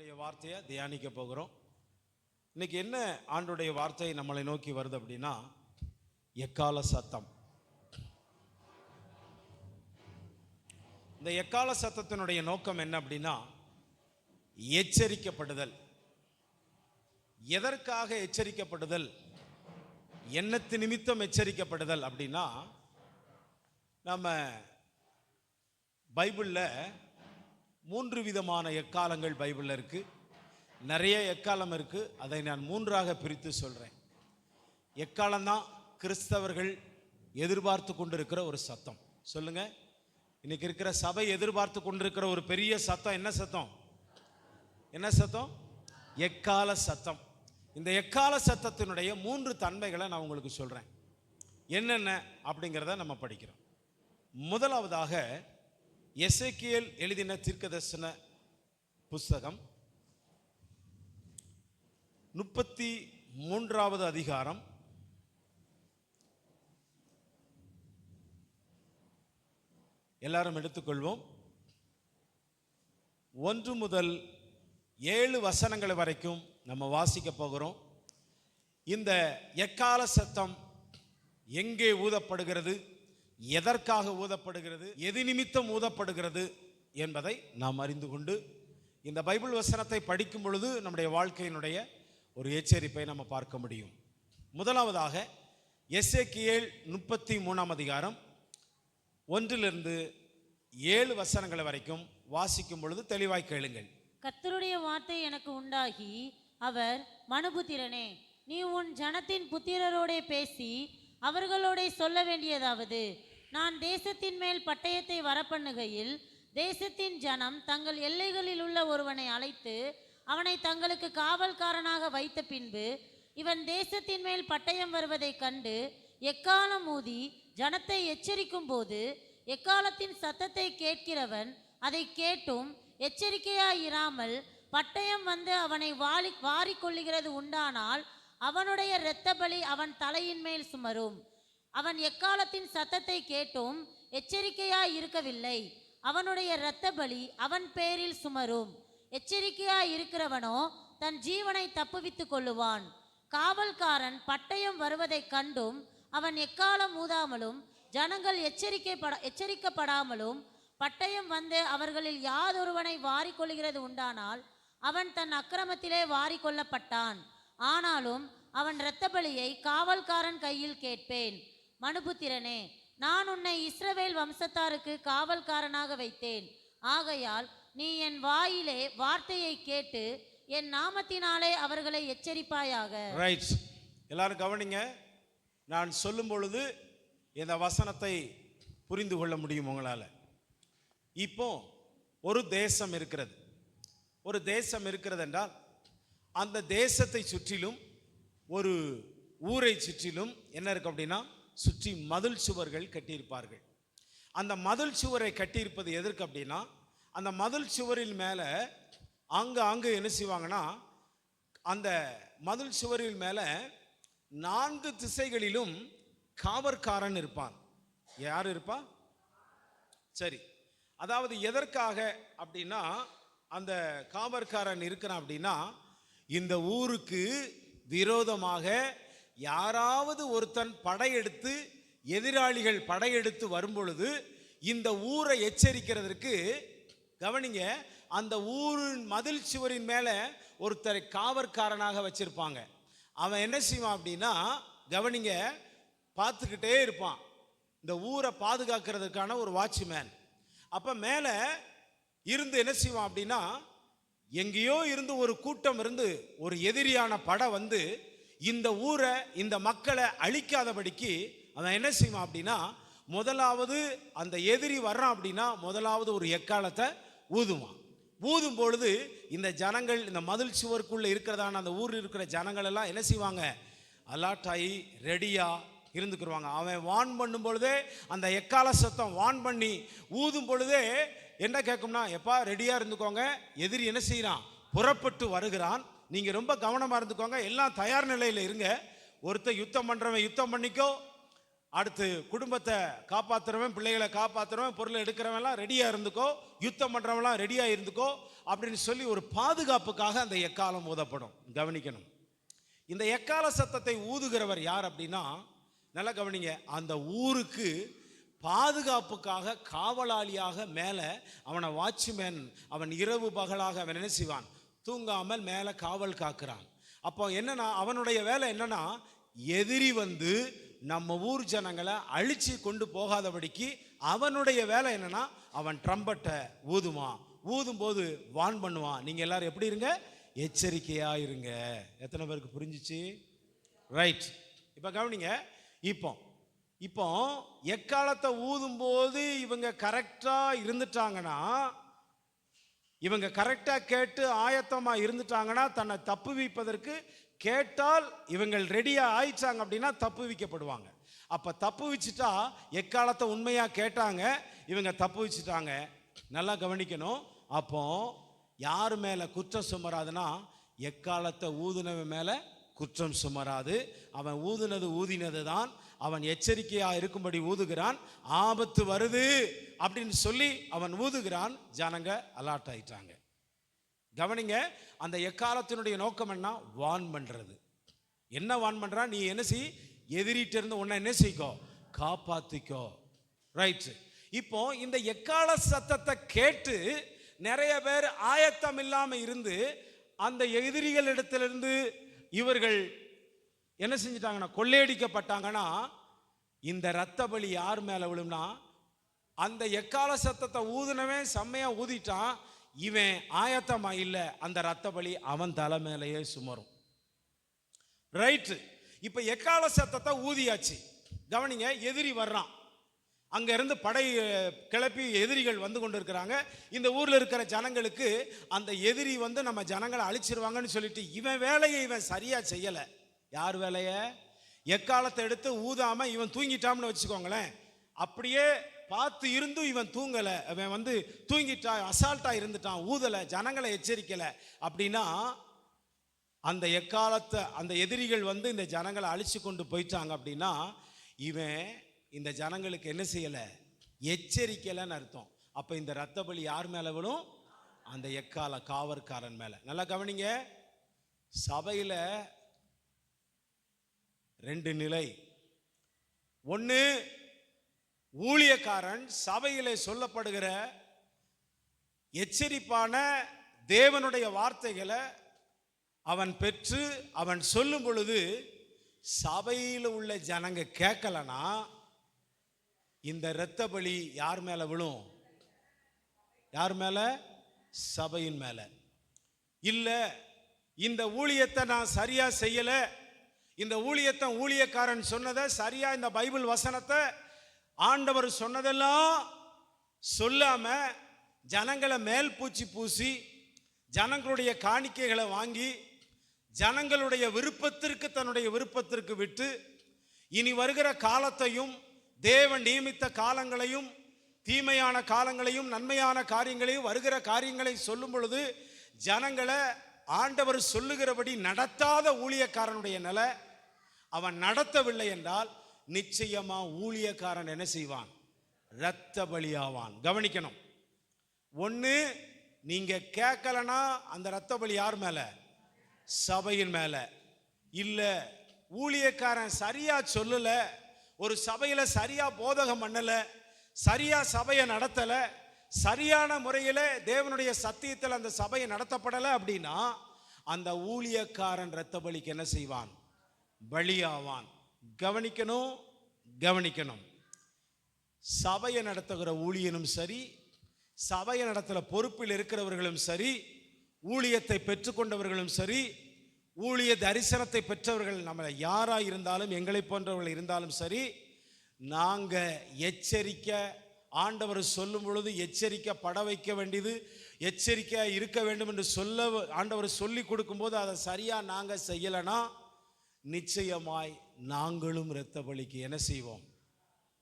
ஆண்டுடைய வார்த்தையை தியானிக்க போகிறோம். இன்னைக்கு என்ன ஆண்டுடைய வார்த்தை நம்மளை நோக்கி வருது அப்படின்னா, எக்கால சத்தம். இந்த எக்கால சத்தத்தினுடைய நோக்கம் என்ன அப்படின்னா, எச்சரிக்கப்படுதல். எதற்காக எச்சரிக்கப்படுதல், என்னத்து நிமித்தம் எச்சரிக்கப்படுதல் அப்படின்னா, நம்ம பைபிளில் 3 விதமான எக்காலங்கள் பைபிளில் இருக்கு. நிறைய எக்காலம் இருக்கு. அதை நான் 3ஆக பிரித்து சொல்றேன். எக்காலம்தான் கிறிஸ்தவர்கள் எதிர்பார்த்து கொண்டிருக்கிற ஒரு சத்தம். சொல்லுங்க, இன்னைக்கு இருக்கிற சபை எதிர்பார்த்து கொண்டிருக்கிற ஒரு பெரிய சத்தம். என்ன சத்தம்? என்ன சத்தம்? எக்கால சத்தம். இந்த எக்கால சத்தத்தினுடைய 3 தன்மைகளை நான் உங்களுக்கு சொல்றேன். என்னென்ன அப்படிங்கிறத நம்ம படிக்கிறோம். முதலாவதாக எசேக்கியேல் எழுதின தீர்க்கதரிசன புஸ்தகம் 33வது அதிகாரம் 1 முதல் 7 வசனங்கள் வரைக்கும் நம்ம வாசிக்க போகிறோம். இந்த எக்கால சத்தம் எங்கே ஊதப்படுகிறது, எதற்காக ஊதப்படுகிறது, எது நிமித்தம் ஊதப்படுகிறது என்பதை நாம் அறிந்து கொண்டு இந்த பைபிள் வசனத்தை படிக்கும் பொழுது நம்முடைய வாழ்க்கையினுடைய ஒரு எச்சரிப்பை நம்ம பார்க்க முடியும். முதலாவதாக எசேக்கியேல் 33ஆம் அதிகாரம் 1 7 வசனங்கள் வரைக்கும் வாசிக்கும் பொழுது தெளிவாய் கேளுங்கள். கர்த்தருடைய வார்த்தை எனக்கு உண்டாகி, அவர், மனுபுத்திரனே, நீ உன் ஜனத்தின் புத்திரரோடே பேசி அவர்களோட சொல்ல வேண்டியதாவது, நான் தேசத்தின் மேல் பட்டயத்தை வரப்பண்ணுகையில் தேசத்தின் ஜனம் தங்கள் எல்லைகளில் உள்ள ஒருவனை அழைத்து அவனை தங்களுக்கு காவல்காரனாக வைத்த பின்பு, இவன் தேசத்தின் மேல் பட்டயம் வருவதைக் கண்டு எக்காலம் ஊதி ஜனத்தை எச்சரிக்கும் போது, எக்காலத்தின் சத்தத்தை கேட்கிறவன் அதை கேட்டும் எச்சரிக்கையாயிராமல் பட்டயம் வந்து அவனை வாரிக்கொள்ளுகிறது உண்டானால் அவனுடைய இரத்த பலி அவன் தலையின் மேல் சுமரும். அவன் எக்காலத்தின் சத்தத்தை கேட்டும் எச்சரிக்கையாய் இருக்கவில்லை, அவனுடைய இரத்த பலி அவன் பேரில் சுமரும். எச்சரிக்கையாய் இருக்கிறவனோ தன் ஜீவனை தப்புவித்துக் கொள்ளுவான். காவல்காரன் பட்டயம் வருவதைக் கண்டும் அவன் எக்காலம் ஊதாமலும் ஜனங்கள் எச்சரிக்கப்படாமலும் பட்டயம் வந்து அவர்களில் யாதொருவனை வாரிக்கொள்கிறது உண்டானால் அவன் தன் அக்கிரமத்திலே வாரிக்கொள்ளப்பட்டான். ஆனாலும் அவன் இரத்த பலியை காவல்காரன் கையில் கேட்பேன். மனுபுத்திரனே, நான் உன்னை இஸ்ரவேல் வம்சத்தாருக்கு காவல்காரனாக வைத்தேன். ஆகையால் நீ என் வாயிலே வார்த்தையை கேட்டு என் நாமத்தினாலே அவர்களை எச்சரிப்பாயாக. ரைட், எல்லாரும் கவனிங்க. நான் சொல்லும் பொழுது இந்த வசனத்தை புரிந்து கொள்ள முடியும் உங்களால். இப்போ ஒரு தேசம் இருக்கிறது. ஒரு தேசம் இருக்கிறது என்றால் அந்த தேசத்தை சுற்றிலும், ஒரு ஊரை சுற்றிலும் என்ன இருக்கு அப்படின்னா, சுற்றி மதில் சுவர்கள் கட்டியிருப்பார்கள். அந்த மதில் சுவரை கட்டியிருப்பது எதற்கு அப்படின்னா, அந்த மதில் சுவரின் மேலே அங்கே என்ன செய்வாங்கன்னா, அந்த மதில் சுவரின் மேலே 4 திசைகளிலும் காவற்காரன் இருப்பான். யார் இருப்பா? சரி, அதாவது எதற்காக அப்படின்னா, அந்த காவற்காரன் இருக்கிறான் அப்படின்னா, இந்த ஊருக்கு விரோதமாக யாராவது ஒருத்தன் படையெடுத்து, எதிராளிகள் படையெடுத்து வரும்பொழுது இந்த ஊரை எச்சரிக்கிறதுக்கு, கவனிங்க, அந்த ஊரின் மதில் சுவரின் மேலே ஒருத்தரை காவற்காரனாக வச்சிருப்பாங்க. அவன் என்ன செய்வான் அப்படின்னா, கவனிங்க, பார்த்துக்கிட்டே இருப்பான். இந்த ஊரை பாதுகாக்கிறதுக்கான ஒரு வாட்ச்மேன். அப்போ மேலே இருந்து என்ன செய்வான் அப்படின்னா, எங்கேயோ இருந்து ஒரு கூட்டம் இருந்து ஒரு எதிரியான படை வந்து இந்த ஊரை, இந்த மக்களை அழிக்காதபடிக்கு அவன் என்ன செய்வான் அப்படின்னா, முதலாவது அந்த எதிரி வர்றான் அப்படின்னா முதலாவது ஒரு எக்காலத்தை ஊதுவான். ஊதும் பொழுது இந்த ஜனங்கள், இந்த மதில் சுவருக்குள்ளே இருக்கிறதான அந்த ஊரில் இருக்கிற ஜனங்கள் எல்லாம் என்ன செய்வாங்க, அலர்ட் ஆகி ரெடியாக இருந்துக்குருவாங்க. அவன் வான் பண்ணும் பொழுதே, அந்த எக்கால சத்தம் வான் பண்ணி ஊதும் பொழுதே என்ன கேட்கும்னா, எப்பா ரெடியாக இருந்துக்கோங்க, எதிரி என்ன செய்யறான், புறப்பட்டு வருகிறான், நீங்கள் ரொம்ப கவனமாக இருந்துக்கோங்க, எல்லாம் தயார் நிலையில் இருங்க. ஒருத்தர் யுத்தம் பண்ணுறவன் யுத்தம் பண்ணிக்கோ, அடுத்து குடும்பத்தை காப்பாத்துறவன், பிள்ளைகளை காப்பாத்துறவன், பொருளை எடுக்கிறவன்லாம் ரெடியா இருந்துக்கோ, யுத்தம் பண்றவன்லாம் ரெடியா இருந்துக்கோ அப்படின்னு சொல்லி ஒரு பாதுகாப்புக்காக அந்த எக்காலம் ஊதப்படும். கவனிக்கணும். இந்த எக்கால சத்தத்தை ஊதுகிறவர் யார் அப்படின்னா, நல்லா கவனிங்க, அந்த ஊருக்கு பாதுகாப்புக்காக காவலாளியாக மேலே அவனை வாட்ச்மேன், அவன் இரவு பகலாக அவன் என்ன செய்வான், தூங்காமல் மேலே காவல் காக்கிறான். அப்போ என்னன்னா அவனுடைய வேலை என்னன்னா, எதிரி வந்து நம்ம ஊர் ஜனங்களை அழிச்சு கொண்டு போகாதபடிக்கு அவனுடைய வேலை என்னன்னா, அவன் ட்ரம்பட்டை ஊதுவான். ஊதும் போது வான் பண்ணுவான், நீங்க எல்லாரும் எப்படி இருங்க, எச்சரிக்கையா இருங்க. எத்தனை பேருக்கு புரிஞ்சிச்சு? ரைட். இப்ப கவனிங்க, இப்போ எக்காலத்தை ஊதும் போது இவங்க கரெக்டா இருந்துட்டாங்கன்னா, இவங்க கரெக்டா கேட்டு ஆயத்தமா இருந்துட்டாங்கன்னா, தன்னை தப்புவிப்பதற்கு கேட்டால் இவங்கள் ரெடியா ஆயிட்டாங்க அப்படின்னா தப்புவிக்கப்படுவாங்க. அப்ப தப்புவிச்சுட்டா, எக்காலத்தை உண்மையா கேட்டாங்க, இவங்க தப்புவிச்சுட்டாங்க. நல்லா கவனிக்கணும். அப்போ யார் மேல குற்றம் சுமராதுன்னா, எக்காலத்தை ஊதுனவன் மேல குற்றம் சுமராது. அவன் ஊதினது தான். அவன் எச்சரிக்கையா இருக்கும்படி ஊதுகிறான். ஆபத்து வருது அப்படின்னு சொல்லி அவன் ஊதுகிறான். ஜனங்க அலர்ட் ஆயிட்டாங்க. கவனிங்க, அந்த எக்காலத்தினுடைய நோக்கம் என்ன? வான் பண்றது. என்ன வான் பண்றான்? நீ என்ன செய், எதிரிட்ட இருந்து உன்னை என்ன செய்யோ, காப்பாத்திக்கோ. ரைட். இப்போ இந்த எக்கால சத்தத்தை கேட்டு நிறைய பேர் ஆயத்தம் இல்லாம இருந்து அந்த எதிரிகளிடத்திலிருந்து இவர்கள் என்ன செஞ்சிட்டாங்கன்னா, கொள்ளையடிக்கப்பட்டாங்கன்னா, இந்த இரத்த பலி யார் மேல விழும்னா, அந்த எக்கால சத்தத்தை ஊதுனவன் செம்மையா ஊதிட்டான், இவன் ஆயத்தமா இல்ல, அந்த இரத்த பலி அவன் தலை மேலேயே சுமரும். ரைட். இப்ப எக்கால சத்தத்தை ஊதியாச்சு. கவனிங்க, எதிரி வர்றான். அங்க இருந்து படை கிளப்பி எதிரிகள் வந்து கொண்டு இருக்கிறாங்க. இந்த ஊர்ல இருக்கிற ஜனங்களுக்கு அந்த எதிரி வந்து நம்ம ஜனங்களை அழிச்சிருவாங்கன்னு சொல்லிட்டு இவன் வேலையை இவன் சரியா செய்யல. யார் வேலைய? எக்காலத்தை எடுத்து ஊதாம இவன் தூங்கிட்டான்னு வச்சுக்கோங்களேன். அப்படியே பார்த்து இருந்தும் இவன் தூங்கல, அவன் வந்து தூங்கிட்டா, அசால்ட்டா இருந்துட்டான், ஊதல, ஜனங்களை எச்சரிக்கல அப்படின்னா, அந்த எக்காலத்தை அந்த எதிரிகள் வந்து இந்த ஜனங்களை அழிச்சு கொண்டு போயிட்டாங்க அப்படின்னா, இவன் இந்த ஜனங்களுக்கு என்ன செய்யல, எச்சரிக்கலன்னு அர்த்தம். அப்ப இந்த இரத்த பலி யார் மேல விடும்? அந்த எக்கால காவற்காரன் மேல. நல்லா கவனிங்க, சபையில ரெண்டு நிலை. ஒன்னு, ஊழியக்காரன் சபையிலே சொல்லப்படுகிற எச்சரிப்பான தேவனுடைய வார்த்தைகளை அவன் பெற்று அவன் சொல்லும் பொழுது சபையில் உள்ள ஜனங்க கேட்கலனா, இந்த இரத்த பலி யார் மேல விழும்? யார் மேல? சபையின் மேல. இல்ல, இந்த ஊழியத்தை நான் சரியா செய்யல, இந்த ஊழியத்தை ஊழியக்காரன் சொன்னதை சரியா, இந்த பைபிள் வசனத்தை ஆண்டவர் சொன்னதெல்லாம் சொல்லாம ஜனங்களை மேல் பூச்சி பூசி ஜனங்களுடைய காணிக்கைகளை வாங்கி ஜனங்களுடைய விருப்பத்திற்கு தன்னுடைய விருப்பத்திற்கு விட்டு இனி வருகிற காலத்தையும் தேவன் நியமித்த காலங்களையும் தீமையான காலங்களையும் நன்மையான காரியங்களையும் வருகிற காரியங்களை சொல்லும் பொழுது ஜனங்களை ஆண்டவர் சொல்லுகிறபடி நடத்தாத ஊழியக்காரனுடைய நிலை. அவன் நடத்தவில்லை என்றால் நிச்சயமா ஊழியக்காரன் என்ன செய்வான்? இரத்த பலியாவான். கவனிக்கணும். ஒன்னு, நீங்க கேட்கலனா அந்த இரத்த பலி யார் மேல? சபையின் மேல. இல்ல, ஊழியக்காரன் சரியா சொல்லல, ஒரு சபையில சரியா போதகம் பண்ணல, சரியா சபையை நடத்தல, சரியான முறையில் தேவனுடைய சத்தியத்தில் அந்த சபையை நடத்தப்படலை அப்படின்னா அந்த ஊழியக்காரன் இரத்த பலிக்கு என்ன செய்வான்? பலியாவான். கவனிக்கணும், கவனிக்கணும். சபையை நடத்துகிற ஊழியனும் சரி, சபையை நடத்துகிற பொறுப்பில் இருக்கிறவர்களும் சரி, ஊழியத்தை பெற்றுக்கொண்டவர்களும் சரி, ஊழிய தரிசனத்தை பெற்றவர்கள் நம்மளை யாராக இருந்தாலும், எங்களை போன்றவர்கள் இருந்தாலும் சரி, நாங்கள் எச்சரிக்க, ஆண்டவர் சொல்லும் பொழுது எச்சரிக்கப்பட வைக்க வேண்டியது, எச்சரிக்கையாக இருக்க வேண்டும் என்று சொல்ல ஆண்டவர் சொல்லி கொடுக்கும்போது அதை சரியாக நாங்கள் செய்யலைன்னா நிச்சயமாய் நாங்களும் இரத்த பலிக்கு என்ன செய்வோம்?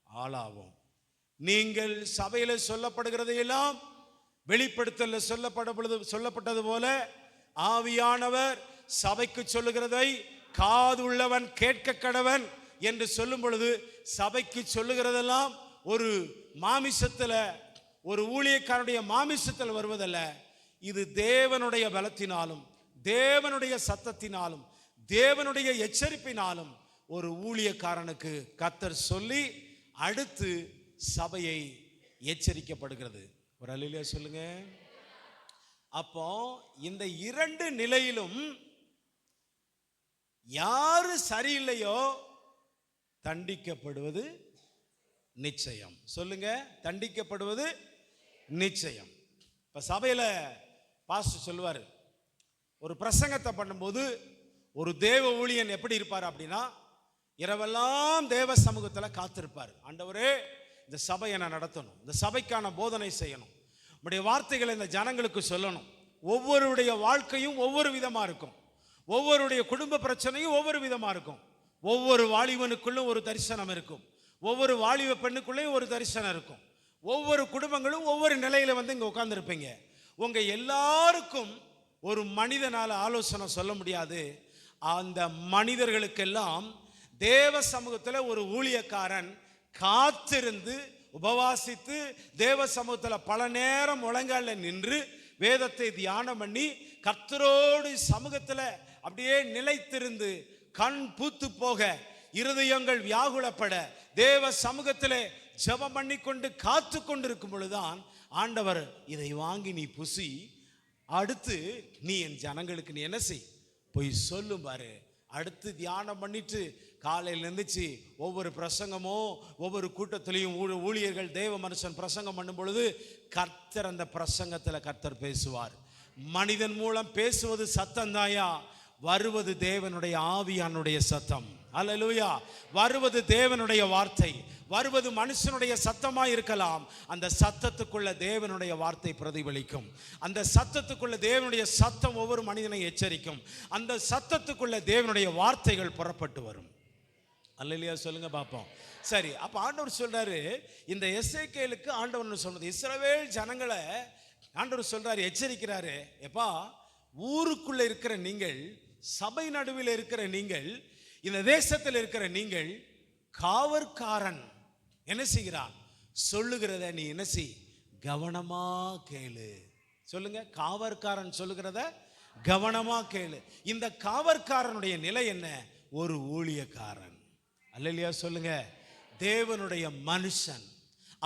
ஆளாவோம். நீங்கள் சபையில் சொல்லப்படுகிறதையெல்லாம் வெளிப்படுத்தல சொல்லப்பட்டது போல ஆவியானவர் சபைக்கு சொல்லுகிறதை காது உள்ளவன் கேட்க கடவன் என்று சொல்லும் பொழுது சபைக்கு சொல்லுகிறதெல்லாம் ஒரு மாமிசத்துல, ஒரு ஊழியக்காரனுடைய மாமிசத்தில் வருவதல்ல. இது தேவனுடைய பலத்தினாலும், தேவனுடைய சத்தத்தினாலும், தேவனுடைய எச்சரிப்பினாலும் ஒரு ஊழியக்காரனுக்கு கர்த்தர் சொல்லி அடுத்து சபையை எச்சரிக்கப்படுகிறது. ஒரு அல்லேலூயா சொல்லுங்க. அப்போ இந்த இரண்டு நிலையிலும் யாரு சரியில்லையோ தண்டிக்கப்படுவது நிச்சயம். சொல்லுங்க, தண்டிக்கப்படுவது நிச்சயம். இப்ப சபையில பாஸ்டர் சொல்லுவாரு, ஒரு பிரசங்கத்தை பண்ணும்போது ஒரு தேவ ஊழியன் எப்படி இருப்பார் அப்படின்னா, இரவெல்லாம் தேவ சமூகத்தில் காத்திருப்பார். ஆண்டவரே, இந்த சபையை நான் நடத்தணும், இந்த சபைக்கான போதனை செய்யணும், நம்முடைய வார்த்தைகளை இந்த ஜனங்களுக்கு சொல்லணும். ஒவ்வொருடைய வாழ்க்கையும் ஒவ்வொரு விதமா இருக்கும், ஒவ்வொருடைய குடும்ப பிரச்சனையும் ஒவ்வொரு விதமா இருக்கும். ஒவ்வொரு வாலிபனுக்குள்ளும் ஒரு தரிசனம் இருக்கும், ஒவ்வொரு வாலிப பெண்ணுக்குள்ளேயும் ஒரு தரிசனம் இருக்கும். ஒவ்வொரு குடும்பங்களும் ஒவ்வொரு நிலையில இங்க உட்கார்ந்துருப்பீங்க. உங்க எல்லாருக்கும் ஒரு மனிதனால ஆலோசனை சொல்ல முடியாது. அந்த மனிதர்களுக்கெல்லாம் தேவ சமூகத்தில் ஒரு ஊழியக்காரன் காத்திருந்து உபவாசித்து தேவ சமூகத்தில் பல நேரம் முழங்கால நின்று வேதத்தை தியானம் பண்ணி கர்த்தரோடு சமூகத்தில் அப்படியே நிலைத்திருந்து கண் பூத்து போக, இருதயங்கள் வியாகுலப்பட, தேவ சமூகத்திலே ஜெபம் பண்ணி கொண்டு காத்து கொண்டிருக்கும் பொழுதுதான் ஆண்டவர், இதை வாங்கி நீ புசி, அடுத்து நீ என் ஜனங்களுக்கு நீ என்ன செய், போய் சொல்லும் பாரு. அடுத்து தியானம் பண்ணிட்டு காலையில் இருந்துச்சு ஒவ்வொரு பிரசங்கமோ ஒவ்வொரு கூட்டத்திலையும் ஊழியர்கள் தேவ மனுஷன் பிரசங்கம் பண்ணும் பொழுது கர்த்தர் அந்த பிரசங்கத்தில் கர்த்தர் பேசுவார். மனிதன் மூலம் பேசுவது சத்தம் தாயா, வருவது தேவனுடைய ஆவியானுடைய சத்தம். அல்லேலூயா. வருவது தேவனுடைய வார்த்தை, வருவது மனுஷனுடைய சத்தமா இருக்கலாம். அந்த சத்தத்துக்குள்ள தேவனுடைய வார்த்தை பிரதிபலிக்கும். அந்த சத்தத்துக்குள்ள தேவனுடைய சத்தம் ஒவ்வொரு மனிதனை எச்சரிக்கும். அந்த சத்தத்துக்குள்ள தேவனுடைய வார்த்தைகள் புறப்பட்டு வரும். அல்லேலூயா சொல்லுங்க பாப்போம். சரி, அப்ப ஆண்டவர் சொல்றாரு, இந்த எசேக்கியேலுக்கு ஆண்டவர் சொன்னது, இஸ்ரவேல் ஜனங்களை ஆண்டவர் சொல்றாரு, எச்சரிக்கிறாரு. எப்பா, ஊருக்குள்ள இருக்கிற நீங்கள், சபை நடுவில் இருக்கிற நீங்கள், இந்த தேசத்தில் இருக்கிற நீங்கள், காவற்காரன் என்ன செய்கிறான் சொல்லுகிறத நீ என்ன செய், கவனமா கேளு. சொல்லுங்க, காவற்காரன் சொல்லுகிறத கவனமா கேளு. இந்த காவற்காரனுடைய நிலை என்ன? ஒரு ஊழியக்காரன். அல்லேலூயா சொல்லுங்க. தேவனுடைய மனுஷன்.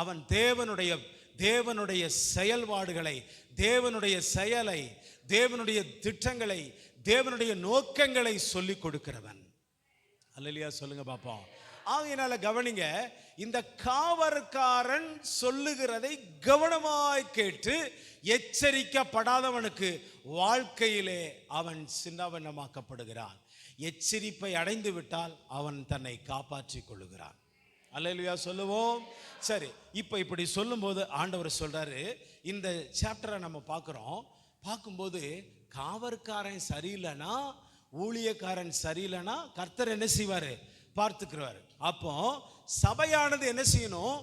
அவன் தேவனுடைய செயல்பாடுகளை, தேவனுடைய செயலை, தேவனுடைய திட்டங்களை, தேவனுடைய நோக்கங்களை சொல்லிக் கொடுக்கிறவன். அல்லேலூயா சொல்லுங்க பாப்போம். ஆகையினால கவனிங்க, இந்த காவற்காரன் சொல்லுகிறதை கவனமாய் கேட்டு எச்சரிக்கப்படாதவனுக்கு வாழ்க்கையிலே அவன் சின்னவண்ணமாக்கப்படுகிறான். எச்சரிப்பை அடைந்து விட்டால் அவன் தன்னை காப்பாற்றிக் கொள்ளுகிறான். அல்லேலூயா சொல்லுவோம். சரி, இப்போ இப்படி சொல்லும்போது ஆண்டவர் சொல்றாரு, இந்த சாப்டரை நம்ம பார்க்கும்போது காவற்காரன் சரியில்லைனா, ஊழியக்காரன் சரியில்லைனா கர்த்தர் என்ன செய்வாரு? பார்த்துக்கிறாரு. அப்போ சபையானது என்ன செய்யணும்?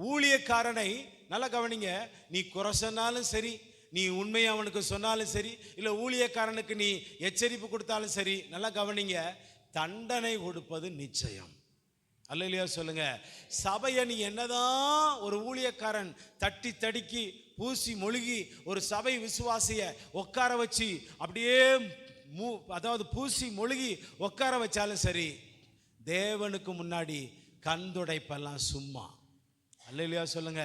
ஊழியக்காரனை நல்லா கவனிங்க. நீ குறை சொன்னாலும் சரி, நீ உண்மையை அவனுக்கு சொன்னாலும் சரி, இல்லை ஊழியக்காரனுக்கு நீ எச்சரிப்பு கொடுத்தாலும் சரி, நல்லா கவனிங்க, தண்டனை கொடுப்பது நிச்சயம். அல்லேலூயா சொல்லுங்க. சபையை நீ என்னதான் ஒரு ஊழியக்காரன் தட்டி தடுக்கி பூசி மொழிகி ஒரு சபை விசுவாசிய உட்கார வச்சு அப்படியே அதாவது பூசி மொழிகி உட்கார வச்சாலும் சரி, தேவனுக்கு முன்னாடி கண்துடைப்பெல்லாம் சும்மா. அல்லேலூயா சொல்லுங்க.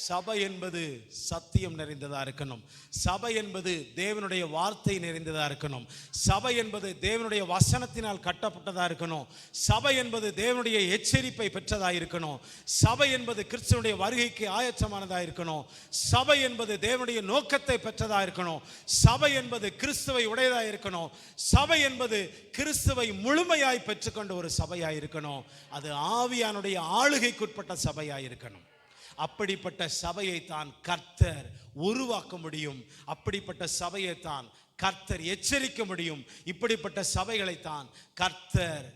சபை என்பது சத்தியம் நிறைந்ததா இருக்கணும். சபை என்பது தேவனுடைய வார்த்தை நிறைந்ததா இருக்கணும். சபை என்பது தேவனுடைய வசனத்தினால் கட்டப்பட்டதா இருக்கணும். சபை என்பது தேவனுடைய எச்சரிப்பை பெற்றதா இருக்கணும். சபை என்பது கிறிஸ்துவனுடைய வருகைக்கு ஆயத்தமானதா இருக்கணும். சபை என்பது தேவனுடைய நோக்கத்தை பெற்றதா இருக்கணும். சபை என்பது கிறிஸ்துவை உடையதா இருக்கணும். சபை என்பது கிறிஸ்துவை முழுமையாய் பெற்றுக்கொண்ட ஒரு சபையாய் இருக்கணும். அது ஆவியானுடைய ஆளுகைக்குட்பட்ட சபையாய் இருக்கணும். அப்படிப்பட்ட சபையை தான் கர்த்தர் உருவாக்க முடியும். அப்படிப்பட்ட சபையை தான் கர்த்தர் எச்சரிக்க முடியும். இப்படிப்பட்ட சபைகளை தான் கர்த்தர்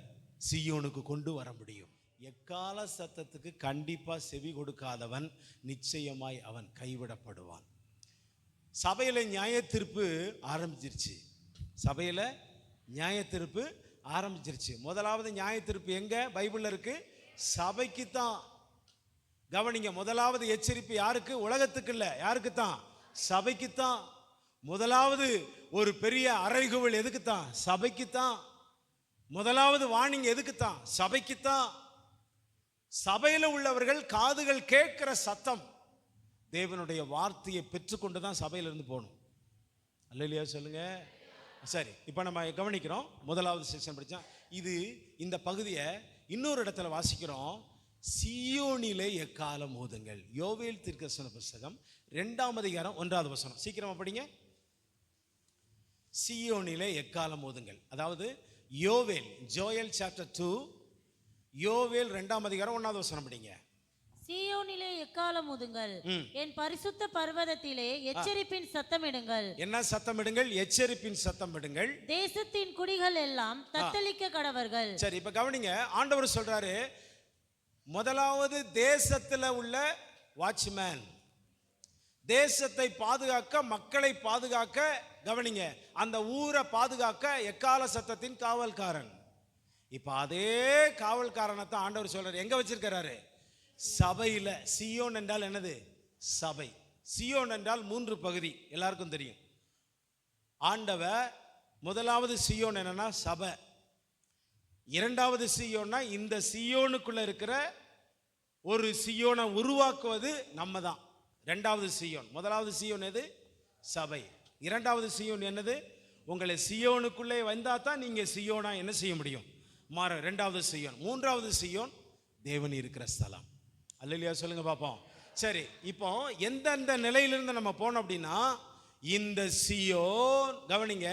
சீயோனுக்கு கொண்டு வர முடியும். எக்கால சத்தத்துக்கு கண்டிப்பா செவி கொடுக்காதவன் நிச்சயமாய் அவன் கைவிடப்படுவான். சபையில நியாய தீர்ப்பு ஆரம்பிச்சிருச்சு. சபையில நியாய தீர்ப்பு ஆரம்பிச்சிருச்சு. முதலாவது நியாய தீர்ப்பு எங்க பைபிள்ல இருக்கு? சபைக்கு தான். கவனிங்க, முதலாவது எச்சரிப்பு யாருக்கு? உலகத்துக்கு இல்ல. யாருக்கு தான்? சபைக்கு தான். முதலாவது ஒரு பெரிய அறைகூவல் எதுக்கு தான்? சபைக்கு தான். முதலாவது வார்னிங் எதுக்கு தான்? சபைக்கு தான். சபையில உள்ளவர்கள் காதுகள் கேட்கிற சத்தம் தேவனுடைய வார்த்தையை பெற்றுக்கொண்டு தான் சபையில இருந்து போகணும். அல்லேலூயா சொல்லுங்க. சரி, இப்போ நம்ம கவனிக்கிறோம். முதலாவது செக்ஷன் படித்தோம். இந்த பகுதியை இன்னொரு இடத்துல வாசிக்கிறோம். சீயோனிலே எக்காலம் ஊதுங்கள். யோவேல் தீர்க்கதரிசன புஸ்தகம் 2ஆம் அதிகாரம் 1வது வசனம். சீக்கிரமா படிங்க. சீயோனிலே எக்காலம் ஊதுங்கள். அதாவது யோவேல், ஜோயல் சாப்டர் 2, யோவேல் 2ஆம் அதிகாரம் 1வது வசனம் படிங்க. சீயோனிலே எக்காலம் ஊதுங்கள், என் பரிசுத்த பர்வதத்திலே எச்சரிப்பின் சத்தமிடுங்கள். என்ன சத்தமிடுங்கள்? எச்சரிப்பின் சத்தமிடுங்கள். தேசத்தின் குடிகள் எல்லாம் தத்தளிக்க கடவர்கள். சரி, இப்ப கவனிங்க. ஆண்டவர் சொல்றாரு, முதலாவது தேசத்துல உள்ள வாட்ச்மேன், தேசத்தை பாதுகாக்க, மக்களை பாதுகாக்க, கவனிங்க, அந்த ஊரை பாதுகாக்க எக்கால சத்தத்தின் காவல்காரன். இப்ப அதே காவல்காரனை தான் ஆண்டவர் சொல்றாரு எங்க வச்சிருக்கிறாரு? சபையில. சியோன் என்றால் என்னது? சபை. சியோன் என்றால் 3 பகுதி, எல்லாருக்கும் தெரியும். ஆண்டவர் முதலாவது சியோன் என்னன்னா சபை. இரண்டாவது சியோன்னா இந்த சியோனுக்குள்ள இருக்கிற ஒரு சியோனை உருவாக்குவது நம்ம தான். இரண்டாவது சியோன். முதலாவது சியோன் எது? சபை. இரண்டாவது சியோன் என்னது? உங்களை சியோனுக்குள்ளே வந்தா தான் நீங்க சியோனா என்ன செய்ய முடியும்? மாற. இரண்டாவது சியோன். மூன்றாவது சியோன் தேவன் இருக்கிற ஸ்தலம். அல்லேலூயா சொல்லுங்க பாப்போம். சரி, இப்போ எந்தெந்த நிலையிலிருந்து நம்ம போனோம் அப்படின்னா, இந்த சியோன், கவனிங்க,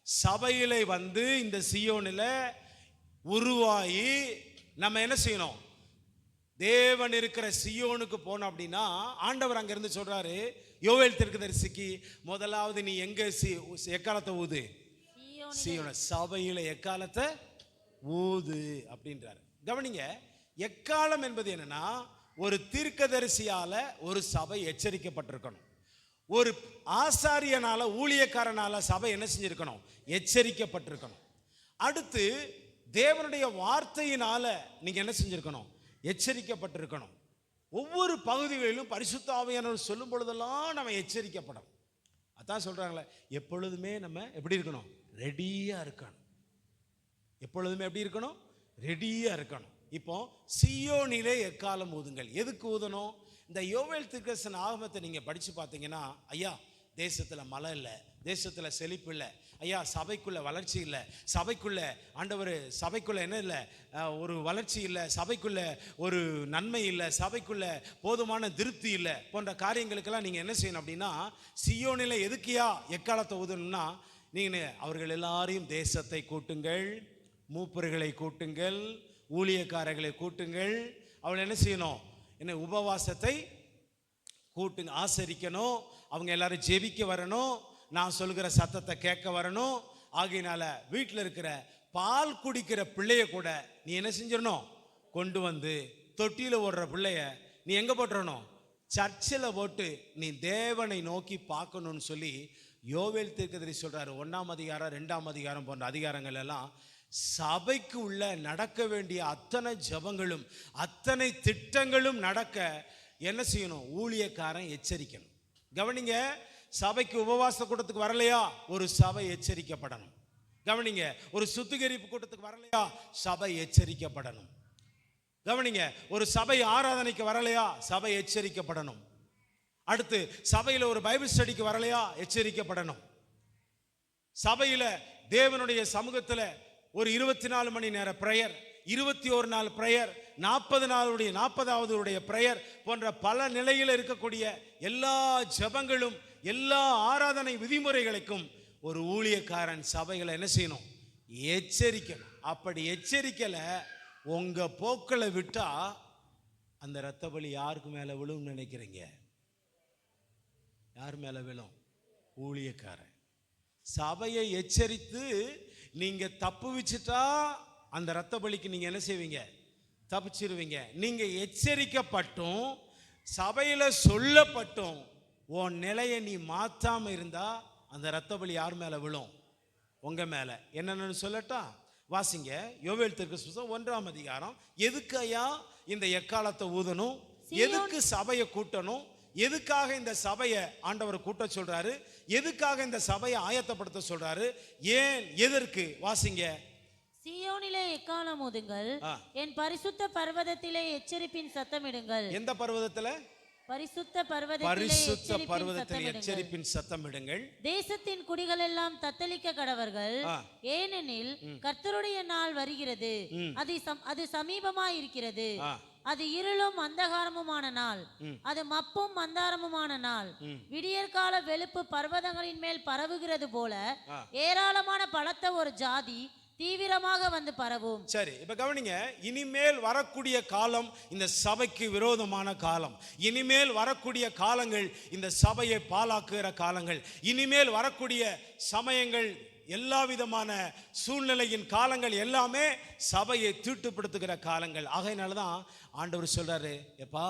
சபையிலே வந்து இந்த சியோனில் உருவாகி நம்ம என்ன செய்யணும்? தேவன் இருக்கிற சியோனுக்கு போனோம் அப்படின்னா, ஆண்டவர் அங்கிருந்து சொல்றாரு யோவேல் தீர்க்கதரிசிக்கு, முதலாவது நீ எங்க எக்காலத்தை ஊது? சியோன. சபையில எக்காலத்தை ஊது அப்படின்றாரு. கவனிங்க, எக்காலம் என்பது என்னன்னா, ஒரு தீர்க்கதரிசியால ஒரு சபை எச்சரிக்கப்பட்டிருக்கணும். ஒரு ஆசாரியனால, ஊழியக்காரனால சபை என்ன செஞ்சிருக்கணும்? எச்சரிக்கப்பட்டிருக்கணும். அடுத்து தேவனுடைய வார்த்தையினால நீங்க என்ன செஞ்சிருக்கணும்? எச்சரிக்கப்பட்டிருக்கணும். ஒவ்வொரு பகுதிகளிலும் பரிசுத்த ஆவியானவர் சொல்லும் பொழுதெல்லாம் நம்ம எச்சரிக்கப்படும். அதான் சொல்றாங்களே, எப்பொழுதுமே நம்ம எப்படி இருக்கணும்? ரெடியா இருக்கணும். எப்பொழுதுமே எப்படி இருக்கணும்? ரெடியா இருக்கணும். இப்போ சீயோனிலே எக்காலம் ஊதுங்கள். எதுக்கு ஊதணும்? இந்த யோவேல் தீர்க்கதரிசன ஆகமத்தை நீங்க படிச்சு பார்த்தீங்கன்னா, ஐயா தேசத்துல மழை இல்லை, தேசத்துல செழிப்பு இல்லை, ஐயா சபைக்குள்ள வளர்ச்சி இல்லை, சபைக்குள்ள ஆண்டவர், சபைக்குள்ள என்ன இல்லை? ஒரு வளர்ச்சி இல்லை, சபைக்குள்ள ஒரு நன்மை இல்லை, சபைக்குள்ள போதுமான திருப்தி இல்லை போன்ற காரியங்களுக்கெல்லாம் நீங்க என்ன செய்யணும் அப்படின்னா, சீயோனிலே எதுக்கியா எக்காலத்தை ஊதணும்னா, நீங்க அவர்கள் எல்லாரையும் தேசத்தை கூட்டுங்கள், மூப்பர்களை கூட்டுங்கள், ஊழியக்காரர்களை கூட்டுங்கள். அவள் என்ன செய்யணும்? என்ன? உபவாசத்தை கூட்டுங்க, ஆசரிக்கணும். அவங்க எல்லாரும் ஜெபிக்க வரணும், நான் சொல்கிற சத்தத்தை கேட்க வரணும். ஆகையினால வீட்டில் இருக்கிற பால் குடிக்கிற பிள்ளைய கூட நீ என்ன செஞ்சிடணும்? கொண்டு வந்து தொட்டியில் ஓடுற பிள்ளைய நீ எங்க போட்டுறணும்? சர்ச்சில் போட்டு நீ தேவனை நோக்கி பார்க்கணும்னு சொல்லி யோவேல் தீர்க்கதரிசி சொல்றாரு. 1ஆம் அதிகாரம் 2ஆம் அதிகாரம் போன்ற அதிகாரங்கள் எல்லாம் சபைக்கு உள்ள நடக்க வேண்டிய அத்தனை ஜபங்களும் அத்தனை திட்டங்களும் நடக்க என்ன செய்யணும்? ஊழியக்காரன் எச்சரிக்கணும். கவனிங்க, சபைக்கு உபவாச கூட்டத்துக்கு வரலையா? ஒரு சபை எச்சரிக்கப்படணும். கவனிங்க, ஒரு சுத்திகரிப்பு கூட்டத்துக்கு வரலையா? சபை எச்சரிக்கப்படணும். கவனிங்க, ஒரு சபை ஆராதனைக்கு வரலையா? சபை எச்சரிக்கப்படணும். அடுத்து சபையில் ஒரு பைபிள் ஸ்டடிக்கு வரலையா? எச்சரிக்கப்படணும். சபையில தேவனுடைய சமூகத்தில் ஒரு 24 மணி நேர பிரேயர், 21 நாள் பிரேயர், 40 நாளுடைய 40வது பிரேயர் போன்ற பல நிலையில் இருக்கக்கூடிய எல்லா ஜபங்களும் எல்லா ஆராதனை விதிமுறைகளுக்கும் ஒரு ஊழியக்காரன் சபைகளை என்ன செய்யணும்? எச்சரிக்கணும். அப்படி எச்சரிக்கல உங்க போக்களை விட்டா அந்த இரத்த பலி யாருக்கு மேல விழும் நினைக்கிறீங்க? யார் மேல விழும்? ஊழியக்காரன். சபையை எச்சரித்து நீங்க தப்பு வச்சுட்டா அந்த இரத்த பலிக்கு நீங்க என்ன செய்வீங்க? தப்பிச்சிருவீங்க. நீங்க எச்சரிக்கப்பட்டும் சபையில சொல்லப்பட்டும் உன் நிலையை நீ மாத்தாம இருந்தா அந்த இரத்த பலி யார் மேல விழும்? உங்க மேல. என்னன்னு சொல்லட்டா? வாசிங்க யோவேல் தீர்க்கதரிசி 1ஆம் அதிகாரம். எதுக்கு ஐயா இந்த எக்காலத்தை ஊதணும்? எதுக்கு சபையை கூட்டணும்? எதுக்காக இந்த சபையை ஆண்டவர் கூட்ட சொல்றாரு? எதுக்காக இந்த சபையை ஆயத்தப்படுத்த சொல்றாரு? ஏன், எதற்கு? வாசிங்க. சீயோனிலே எக்காலம் ஊதுங்கள், என் பரிசுத்த பர்வதத்திலே எச்சரிப்பின் சத்தமிடுங்கள். எந்த பர்வதத்துல? பரிசுத்த பர்வதத்தில் எச்சரிப்பின் சத்தமிடுங்கள். தேசத்தின் குடிகள் எல்லாம் தத்தளிக்க கடவர்கள், ஏனெனில் கர்த்தருடைய நாள் வருகிறது, அது சமீபமாய் இருக்கிறது. அது இருளும் அந்தகாரமுமான நாள், அது மப்பும் மந்தாரமுமான நாள். விடியற்கால வெளுப்பு பர்வதங்களின் மேல் பரவுகிறது போல ஏராளமான பலத்த ஒரு ஜாதி தீவிரமாக வந்து பரவும். சரி, இப்ப கவனிங்க. இனிமேல் வரக்கூடிய காலம் இந்த சபைக்கு விரோதமான காலம். இனிமேல் வரக்கூடிய காலங்கள் இந்த சபையை பாழாக்குகிற காலங்கள். இனிமேல் வரக்கூடிய சமயங்கள், எல்லா விதமான சூழ்நிலையின் காலங்கள் எல்லாமே சபையை தீட்டுப்படுத்துகிற காலங்கள். ஆகையினாலதான் ஆண்டவர் சொல்றாரு, எப்பா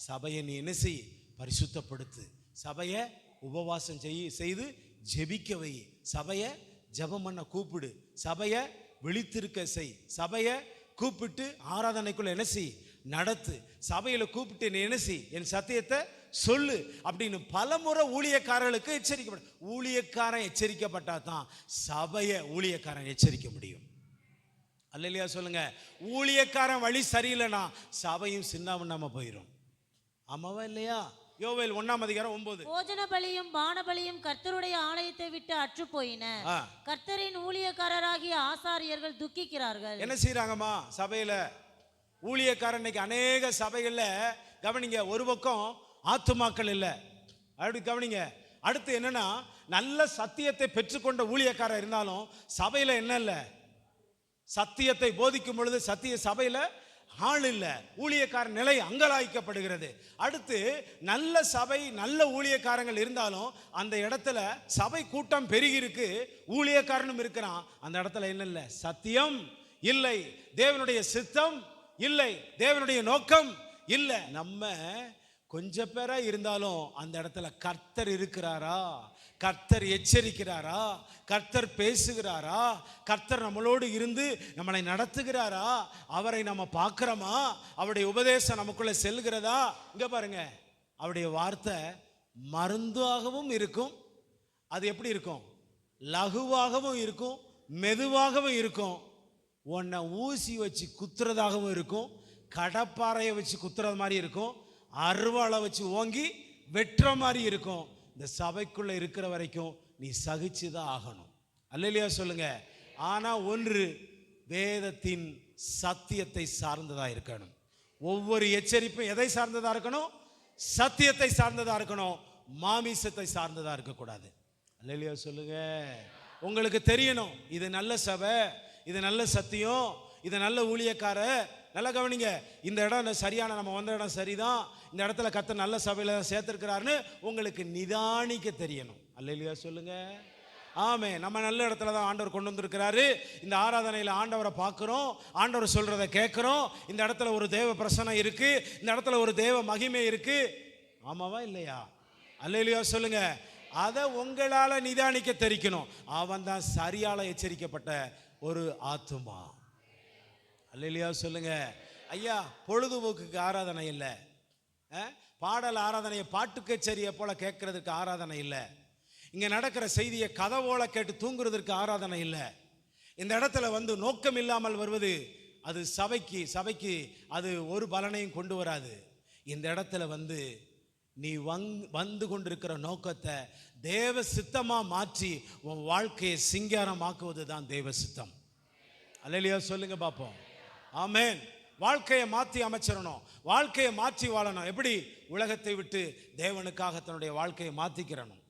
சபையை நீ என்ன செய்? பரிசுத்தப்படுத்து. சபையை உபவாசம் செய்து ஜெபிக்க வை. சபையை ஜெபம் பண்ண கூப்பிடு. சபையை விழித்திருக்க செய். சபையை கூப்பிட்டு ஆராதனைக்குள்ள என்ன செய்? நடத்து. சபையில கூப்பிட்டு நீ என்ன செய்? என் சத்தியத்தை சொல்லு அப்படின்னு பலமுறை ஊழியக்காரர்களுக்கு எச்சரிக்கப்பட்ட. ஊழியக்காரன் எச்சரிக்கப்பட்டா தான் சபையை ஊழியக்காரன் எச்சரிக்க முடியும். அல்லேலூயா சொல்லுங்க. ஊழியக்காரன் வழி சரியில்லைனா சபையும் சின்னவண்ணாம போயிடும். ஆமாவா இல்லையா? யோவேல் 1ஆம் அதிகாரம் 9. போஜன பலியும் பான பலியும் கர்த்தருடைய ஆலயத்தை விட்டு அற்று போயின. கர்த்தரின் ஊழியக்காரராகிய ஆசாரியர்கள் துக்கிக்கிறார்கள். என்ன செய்யறாங்கம்மா சபையில? ஊழியக்காரன் இன்னைக்கு அநேக சபைகள்ல கவனிங்க, ஒரு பக்கம் ஆத்துமாக்கள் இல்லை, அப்படி கவனிங்க. அடுத்து என்னன்னா, நல்ல சத்தியத்தை பெற்றுக்கொண்ட ஊழியக்காரர் இருந்தாலும் சபையில என்ன இல்லை? சத்தியத்தை போதிக்கும் பொழுது சத்திய சபையில ஆள் இல்லை. ஊழியக்கார நிலை அங்கலாய்க்கப்படுகிறது. அடுத்து நல்ல சபை, நல்ல ஊழியக்காரங்கள் இருந்தாலும் அந்த இடத்துல சபை கூட்டம் பெருகி இருக்கு, ஊழியக்காரனும் இருக்கிறான். அந்த இடத்துல என்ன இல்லை? சத்தியம் இல்லை, தேவனுடைய சித்தம் இல்லை, தேவனுடைய நோக்கம் இல்லை. நம்ம கொஞ்சம் பேரா இருந்தாலும் அந்த இடத்துல கர்த்தர் இருக்கிறாரா? கர்த்தர் எச்சரிக்கிறாரா? கர்த்தர் பேசுகிறாரா? கர்த்தர் நம்மளோடு இருந்து நம்மளை நடத்துகிறாரா? அவரை நம்ம பார்க்கிறோமா? அவருடைய உபதேசம் நமக்குள்ள செல்கிறதா? இங்க பாருங்க, அவருடைய வார்த்தை மருந்தாகவும் இருக்கும். அது எப்படி இருக்கும்? லகுவாகவும் இருக்கும், மெதுவாகவும் இருக்கும். உன்னை ஊசி வச்சு குத்துறதாகவும் இருக்கும், கடப்பாறையை வச்சு குத்துறது மாதிரி இருக்கும், அருவாளை வச்சு ஓங்கி வெட்டுற மாதிரி இருக்கும். இந்த சபைக்குள்ள இருக்கிற வரைக்கும் நீ சகிச்சுதான் ஆகணும். அல்லேலூயா சொல்லுங்க. ஆனா ஒன்று, வேதத்தின் சத்தியத்தை சார்ந்ததா இருக்கணும். ஒவ்வொரு எச்சரிப்பும் எதை சார்ந்ததா இருக்கணும்? சத்தியத்தை சார்ந்ததா இருக்கணும். மாமிசத்தை சார்ந்ததா இருக்கக்கூடாது. அல்லேலூயா சொல்லுங்க. உங்களுக்கு தெரியணும், இது நல்ல சபை, இது நல்ல சத்தியம், இது நல்ல ஊழியக்கார. நல்லா கவனிங்க, இந்த இடம் சரியான, நம்ம வந்த இடம் சரிதான், இந்த இடத்துல கர்த்தர் நல்ல சபையில சேர்த்திருக்கிறாருன்னு உங்களுக்கு நிதானிக்க தெரியணும். அல்லேலூயா சொல்லுங்க. ஆமே, நம்ம நல்ல இடத்துல தான் ஆண்டவர் கொண்டு வந்திருக்கிறாரு. இந்த ஆராதனையில் ஆண்டவரை பார்க்கிறோம், ஆண்டவர் சொல்றதை கேட்கிறோம். இந்த இடத்துல ஒரு தேவ பிரசன்னம் இருக்கு, இந்த இடத்துல ஒரு தேவ மகிமை இருக்கு. ஆமாவா இல்லையா? அல்லேலூயா சொல்லுங்க. அதை உங்களால நிதானிக்க தெரிக்கணும். அவன் தான் சரியால எச்சரிக்கப்பட்ட ஒரு ஆத்துமா. அல்லேலூயா சொல்லுங்க. ஐயா, பொழுதுபோக்குக்கு ஆராதனை இல்லை, பாடல் ஆராதனையை பாட்டு கச்சேரியை போல கேட்கறதுக்கு ஆராதனை இல்லை, இங்க நடக்கிற செய்தியை கதவோல கேட்டு தூங்குறதுக்கு ஆராதனை இல்லை. இந்த இடத்துல வந்து நோக்கம் இல்லாமல் வருவது அது சபைக்கு அது ஒரு பலனையும் கொண்டு வராது. இந்த இடத்துல வந்து நீ வந்து கொண்டிருக்கிற நோக்கத்தை தேவ சித்தமா மாற்றி உன் வாழ்க்கையை சிங்காரமாக்குவது தான் தேவ சித்தம். அல்லேலூயா சொல்லுங்க பாப்போம். ஆமென். வாழ்க்கையை மாற்றி அமைச்சிடணும், வாழ்க்கையை மாற்றி வாழணும். எப்படி? உலகத்தை விட்டு தேவனுக்காக தன்னுடைய வாழ்க்கையை மாற்றிக்கிறணும்.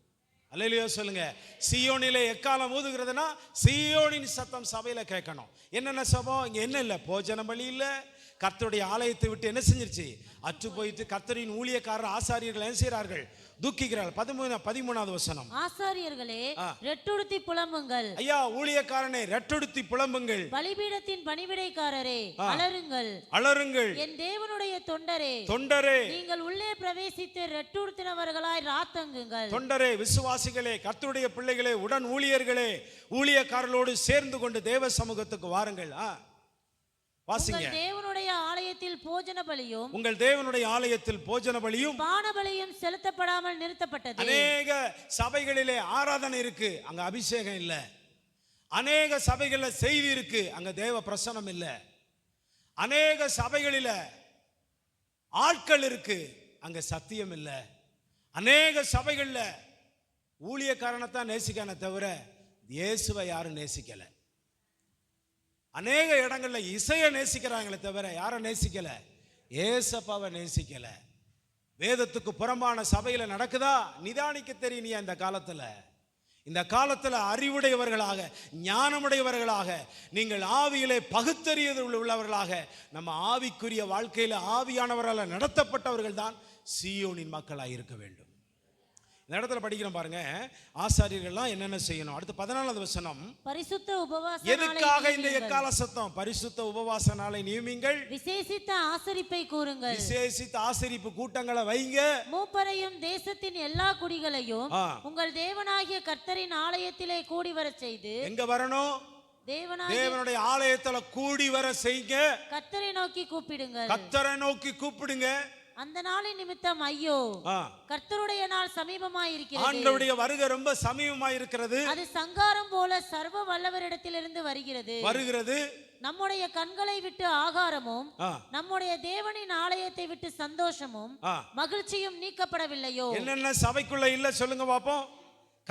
அல்லேலூயா சொல்லுங்க. சீயோனிலே எக்காலம் ஊதுகிறதுனா சீயோனின் சத்தம் சபையில கேட்கணும். என்னென்ன சபம்? இங்க என்ன இல்லை? போஜன பலி இல்லை, கர்த்தருடைய ஆலயத்தை விட்டு என்ன செஞ்சிருச்சு? அற்று போயிட்டு கர்த்தரின் ஊழியக்காரர் ஆசாரியர்கள் என்ன செய்கிறார்கள்? துக்கிக்கிறாள். 13வது வசனம். ஆசாரியர்களே ரெட்டுடுத்தி புலம்புங்கள். ஐயா ஊழியக்காரனே ரெட்டுடுத்தி புலம்புங்கள். பலிபீடத்தின் பணிவிடைக்காரரே அலறுங்கள். அலறுங்கள். என் தேவனுடைய தொண்டரே தொண்டரே நீங்கள் உள்ளே பிரவேசித்து ரெட்டுடுத்தினவர்களாய் ராத்தங்குங்கள். தொண்டரே, விசுவாசிகளே, கர்த்தருடைய பிள்ளைகளே, உடன் ஊழியர்களே, ஊழியக்காரர்களோடு சேர்ந்து கொண்டு தேவ சமூகத்துக்கு வாருங்கள். வாசிங்க. தேவனுடைய ஆலயத்தில் போஜன பலியும் உங்கள் தேவனுடைய ஆலயத்தில் போஜன பலியும் பான பலியும் செலுத்தப்படாமல் நிறுத்தப்பட்டது. அநேக சபைகளிலே ஆராதனை இருக்கு, அங்க அபிஷேகம் இல்ல. அநேக சபைகளில செய்தி இருக்கு, அங்க தேவ பிரசனம் இல்ல. அநேக சபைகளில ஆட்கள் இருக்கு, அங்க சத்தியம் இல்ல. அநேக சபைகளில ஊழியக்காரனைத்தான் நேசிக்கான தவிர இயேசுவை யாரும் நேசிக்கல. அநேக இடங்கள்ல இசையை நேசிக்கிறாங்களே தவிர யாரை நேசிக்கல? ஏசப்பாவை நேசிக்கல. வேதத்துக்கு புறம்பான சபையில நடக்குதா? நிதானிக்க தெரியும். இந்த காலத்துல அறிவுடையவர்களாக, ஞானமுடையவர்களாக, நீங்கள் ஆவியிலே பகுத்தறியது உள்ளவர்களாக, நம்ம ஆவிக்குரிய வாழ்க்கையில ஆவியானவரால் நடத்தப்பட்டவர்கள் தான் சீயோனின் மக்களாக இருக்க வேண்டும். இந்த இடத்துல படிக்கிறோம் பாருங்க, ஆசாரியர்கள்லாம் என்னென்ன செய்யணும். அடுத்து 14வது வசனம். பரிசுத்த உபவாச எதுக்காக இந்த எக்கால சத்தம்? பரிசுத்த உபவாச நாளை நியமிங்கள், விசேஷித்த ஆசரிப்பை கூறுங்கள், விசேஷித்த ஆசரிப்பு கூட்டங்களை வைங்க, மூப்பரையும் தேசத்தின் எல்லா குடிகளையும் உங்கள் தேவனாகிய கர்த்தரின் ஆலயத்திலே கூடி வர செய்து. எங்க வரணும்? தேவனுடைய ஆலயத்துல கூடி வர செய்யுங்க. கர்த்தரை நோக்கி கூப்பிடுங்க. கர்த்தரை நோக்கி கூப்பிடுங்க. அந்த நாளின் நிமித்தம் ஐயோ, கர்த்தருடைய நாள் சமீபமாய் இருக்கிறது. ஆண்டவருடைய வருகை ரொம்ப சமீபமாய் இருக்கிறது. அது சங்காரம் போல சர்வ வல்லவரிடத்திலிருந்து வருகிறது. நம்முடைய கண்களை விட்டு ஆகாரமும் நம்முடைய தேவனின் ஆலயத்தை விட்டு சந்தோஷமும் மகிழ்ச்சியும் நீக்கப்படவில்லையோ? என்னென்ன சபைக்குள்ள இல்ல சொல்லுங்க பாப்போம்.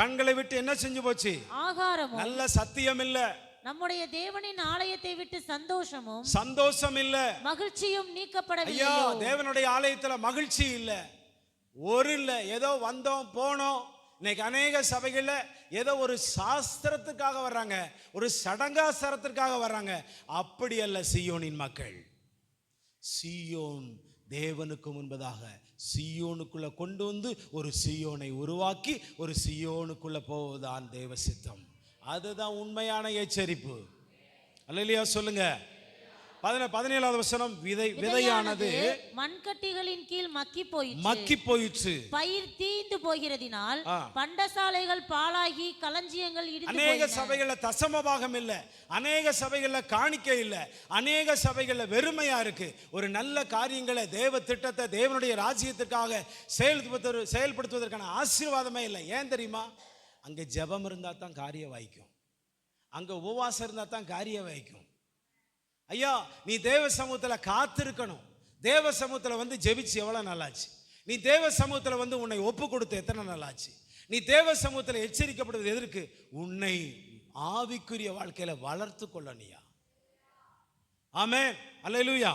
கண்களை விட்டு என்ன செஞ்சு போச்சு? ஆகாரமும். நல்ல சத்தியம் இல்ல. நம்முடைய தேவனின் ஆலயத்தை விட்டு சந்தோஷம் இல்ல, மகிழ்ச்சியும் நீக்கப்படவில்லை. ஐயா, தேவனுடைய ஆலயத்துல மகிழ்ச்சி இல்ல, ஏதோ வந்தோம் போனோம். இன்னைக்கு அநேக சபைகள்ல ஏதோ ஒரு சாஸ்திரத்துக்காக வர்றாங்க, ஒரு சடங்காசாரத்திற்காக வர்றாங்க. அப்படி அல்ல சீயோனின் மக்கள். சீயோன் தேவனுக்கு முன்பதாக சீயோனுக்குள்ள கொண்டு வந்து ஒரு சீயோனை உருவாக்கி ஒரு சீயோனுக்குள்ள போவதுதான் தேவ சித்தம். அதுதான் உண்மையான எச்சரிப்பு. அல்லேலூயா சொல்லுங்க. 17வது வசனம். விதையானது மண்கட்டிகளின் கீழ் மக்கி போயிற்று. பயிர் தீந்து போகிறதினால் பண்டசாலைகள் பாழாகி களஞ்சியங்கள் இடிந்து போயின. அநேக சபைகள்ல தசம பாகம் இல்ல, அநேக சபைகள்ல காணிக்கை இல்ல, அநேக சபைகள்ல வெறுமையா இருக்கு. ஒரு நல்ல காரியங்களை, தேவ திட்டத்தை, தேவனுடைய ராஜ்யத்திற்காக செயல்படுத்துவதற்கான ஆசீர்வாதமே இல்லை. ஏன் தெரியுமா? அங்க ஜெபம் இருந்தா தான் காரியம் வாய்க்கும், அங்க உபவாசம் இருந்தா தான் காரியம் வாய்க்கும். ஐயா, நீ தேவ சமூகத்துல காத்திருக்கணும். தேவ சமூகத்துல வந்து ஜெபிச்சு எவ்வளவு நல்லாச்சு. நீ தேவ சமூகத்துல வந்து உன்னை ஒப்பு கொடுத்து எத்தனை நல்லாச்சு. நீ தேவ சமூகத்துல எச்சரிக்கப்படுவது எதற்கு? உன்னை ஆவிக்குரிய வாழ்க்கையில வளர்த்து கொள்ளனியா. ஆமென், அல்லேலூயா.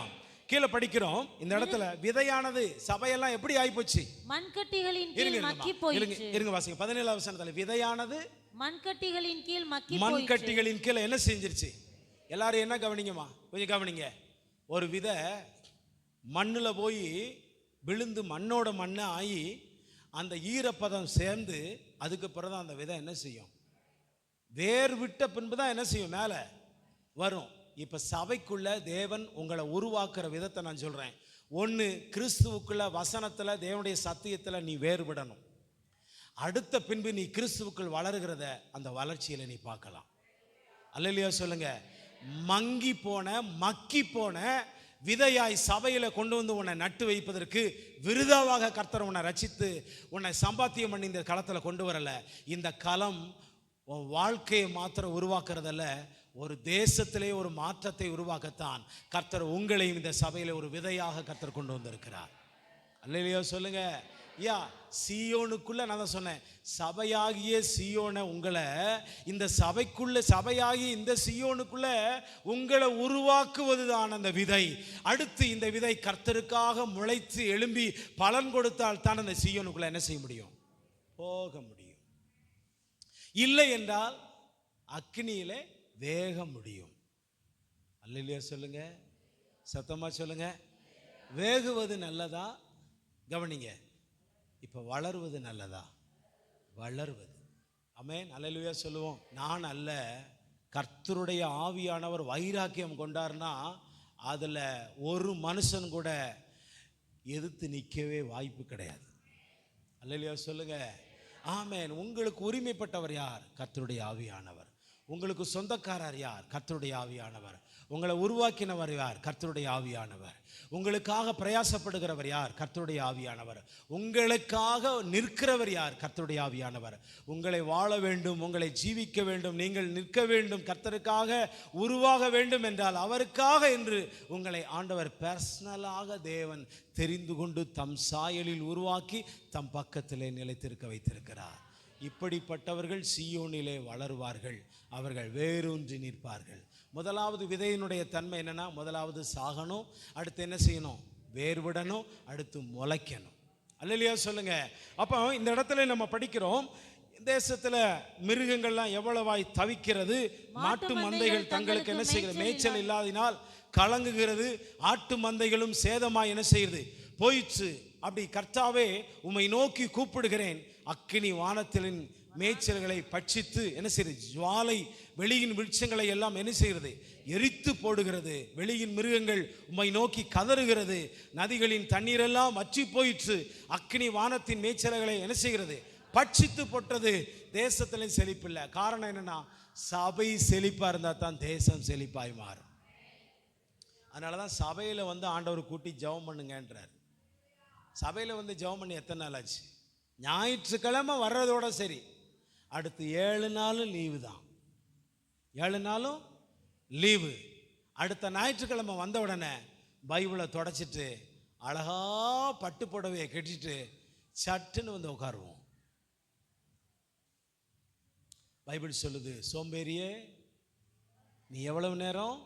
கீழே படிக்கிறோம் இந்த இடத்துல, விதையானது சபையெல்லாம் எப்படி ஆயிப்போச்சு? மண்கட்டிகளின் கீழ் மக்கி போயிற்று. இருங்க வாசிங்க. 17வது வசனத்துல விதையானது மண்கட்டிகளின் கீழ் மக்கி போயிற்று. மண்கட்டிகளின் கீழே என்ன செஞ்சிருச்சு? எல்லாரும் என்ன கவனிங்கம்மா, கொஞ்சம் கவனிங்க. ஒரு விதை மண்ணுல போய் விழுந்து மண்ணோட மண்ணை ஆகி அந்த ஈரப்பதம் சேர்ந்து அதுக்கு பிறகு அந்த விதை என்ன செய்யும்? வேர் விட்ட பின்பு தான் என்ன செய்யும்? மேல வரும். இப்ப சபைக்குள்ள தேவன் உங்களை உருவாக்குற விதத்தை நான் சொல்றேன். ஒன்று, கிறிஸ்துவுக்குள்ள வசனத்துல தேவனுடைய சத்தியத்துல நீ வேறுபடணும். அடுத்த பின்பு நீ கிறிஸ்துவுக்குள் வளருகிறத அந்த வளர்ச்சியில நீ பார்க்கலாம். அல்லேலூயா சொல்லுங்க. மக்கி போன விதையாய் சபையில கொண்டு வந்து உன்னை நட்டு வைப்பதற்கு விருதாவாக கர்த்தர் உன்னை ரட்சித்து உன்னை சம்பாத்தியம் பண்ணி இந்த களத்துல கொண்டு வரல. இந்த களம் உன் வாழ்க்கையை மாத்திரம் உருவாக்குறதல்ல, ஒரு தேசத்திலே ஒரு மாற்றத்தை உருவாக்கத்தான் கர்த்தர் உங்களையும் இந்த சபையில ஒரு விதையாக கர்த்தர் கொண்டு வந்திருக்கிறார். அல்லேலூயா சொல்லுங்க. யா, சீயோனுக்குள்ள நான் தான் சொன்னேன், சபையாகிய சீயோனை உங்களை இந்த சபைக்குள்ள, சபையாகி இந்த சீயோனுக்குள்ள உங்களை உருவாக்குவதுதான் அந்த விதை. அடுத்து இந்த விதை கர்த்தருக்காக முளைத்து எழும்பி பலன் கொடுத்தால் தான் அந்த சீயோனுக்குள்ள என்ன செய்ய முடியும்? போக முடியும். இல்லை என்றால் அக்னியிலே வேக முடியும். அல்லேலூயா சொல்லுங்க, சத்தமா சொல்லுங்க. வேகுவது நல்லதா? கவனிங்க. இப்போ வளருவது நல்லதா? வளருவது. ஆமென், அல்லேலூயா சொல்லுவோம். நான் அல்ல, கர்த்தருடைய ஆவியானவர் வைராக்கியம் கொண்டார்னா அதில் ஒரு மனுஷன் கூட எதிர்த்து நிற்கவே வாய்ப்பு கிடையாது. அல்லேலூயா சொல்லுங்க. ஆமென். உங்களுக்கு உரிமைப்பட்டவர் யார்? கர்த்தருடைய ஆவியானவர். உங்களுக்கு சொந்தக்காரர் யார்? கர்த்தருடைய ஆவியானவர். உங்களை உருவாக்கினவர் யார்? கர்த்தருடைய ஆவியானவர். உங்களுக்காக பிரயாசப்படுகிறவர் யார்? கர்த்தருடைய ஆவியானவர். உங்களுக்காக நிற்கிறவர் யார்? கர்த்தருடைய ஆவியானவர். உங்களை வாழ வேண்டும், உங்களை ஜீவிக்க வேண்டும், நீங்கள் நிற்க வேண்டும், கர்த்தருக்காக உருவாக வேண்டும் என்றால் அவருக்காக என்று உங்களை ஆண்டவர் பர்சனலாக தேவன் தெரிந்து கொண்டு தம் சாயலில் உருவாக்கி தம் பக்கத்திலே நிலைத்திருக்க வைத்திருக்கிறார். இப்படிப்பட்டவர்கள் சீயோனிலே வளருவார்கள், அவர்கள் வேரூன்றி நிற்பார்கள். முதலாவது விதையினுடைய தன்மை என்னன்னா, முதலாவது சாகணும், அடுத்து என்ன செய்யணும்? வேர்விடணும், அடுத்து முளைக்கணும். அல்லேலூயா சொல்லுங்க. அப்போ இந்த இடத்துல நம்ம படிக்கிறோம், தேசத்துல மிருகங்கள்லாம் எவ்வளவாய் தவிக்கிறது, மாட்டு மந்தைகள் தங்களுக்கு என்ன செய்கிறது? மேய்ச்சல் இல்லாதினால் கலங்குகிறது, ஆட்டு மந்தைகளும் சேதமாய் என்ன செய்யுது? போயிற்று. அப்படி கர்த்தாவே உம்மை நோக்கி கூப்பிடுகிறேன், அக்கினி வானத்திலின் மேய்ச்சல்களை பட்சித்து என்ன செய்யுது? ஜுவாலை வெளியின் விருட்சங்களை எல்லாம் என்ன செய்கிறது? எரித்து போடுகிறது. வெளியின் மிருகங்கள் உம்மை நோக்கி கதறுகிறது, நதிகளின் தண்ணீரெல்லாம் வற்றி போயிற்று. அக்கினி வானத்தின் மேய்ச்சல்களை என்ன செய்கிறது? பட்சித்து போட்டது. தேசத்திலும் செழிப்பில்லை. காரணம் என்னன்னா, சபை செழிப்பா இருந்தா தான் தேசம் செழிப்பாய் மாறும். அதனாலதான் சபையில ஆண்டவர் கூட்டி ஜெபம் பண்ணுங்கன்றார். சபையில ஜெபம் பண்ணி எத்தனை நாள் ஆச்சு? ஞாயிற்றுக்கிழமை வர்றதோட சரி, அடுத்து 7 நாளும் லீவு தான். 7 நாளும் லீவு. அடுத்த ஞாயிற்றுக்கிழமை வந்த உடனே பைபிளை தொடச்சிட்டு அழகா பட்டு புடவையை கட்டிட்டு சட்டுன்னு உட்காருவோம். பைபிள் சொல்லுது, சோம்பேறியே நீ எவ்வளவு நேரம்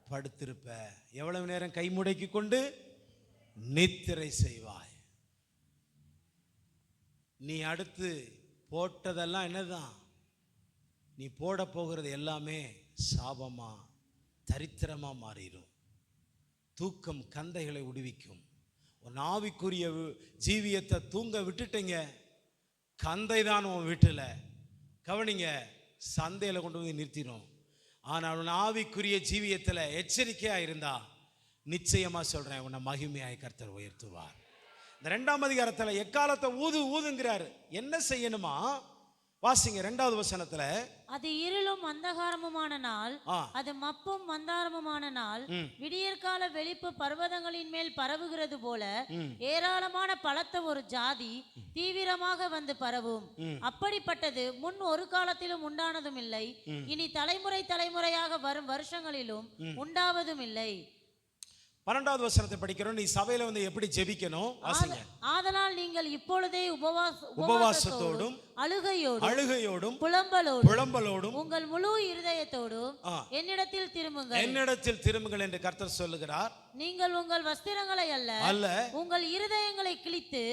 படுத்திருப்ப, எவ்வளவு நேரம் கை முடக்கி கொண்டு நித்திரை செய்வாய். நீ அடுத்து போட்டதெல்லாம் என்னதான்? நீ போட போகிறது எல்லாமே சாபமா தரித்திரமா மாறிடும். தூக்கம் கந்தைகளை விடுவிக்கும். உன் ஆவிக்குரிய ஜீவியத்தை தூங்க விட்டுட்டீங்க, கந்தை தான் உன் வீட்டில். கவனிங்க, சந்தையில் கொண்டு வந்து நிறுத்திடும். ஆனால் உன் ஆவிக்குரிய ஜீவியத்தில் எச்சரிக்கையா இருந்தா நிச்சயமா சொல்றேன், உன்னை மகிமையாய் கர்த்தர் உயர்த்துவார். இந்த 2ஆம் அதிகாரத்தில் எக்காலத்தை ஊதுங்கிறாரு. என்ன செய்யணுமா? வாசிங்க 2வது வசனத்துல. அது இருளும் அந்தகாரமுமான நாள், அது மப்பும் மந்தாரமுமான நாள், விடியற்கால வெளிப்பு பர்வதங்களின் மேல் பரவுகிறது போல ஏராளமான பலத்த ஒரு ஜாதி தீவிரமாக வந்து பரவும். அப்படிப்பட்டது முன் ஒரு காலத்திலும் உண்டானதும் இல்லை, இனி தலைமுறை தலைமுறையாக வரும் வருஷங்களிலும் உண்டாவதும் இல்லை. 12வது வசனத்தை படிக்கிறோம். நீ சபையில எப்படி ஜெபிக்கணும்? வாசிங்க. ஆதலால் நீங்கள் இப்பொழுதே உபவாசத்தோடும் அழுகையோடும் புலம்பலோடும் உங்கள் முழு இருதயத்தோடும் என்னிடத்தில் திரும்புங்கள் என்று கர்த்தர் சொல்லுகிறார். நீங்கள் உங்கள் வஸ்திரங்களை அல்ல உங்கள் இருதயங்களை கிழித்து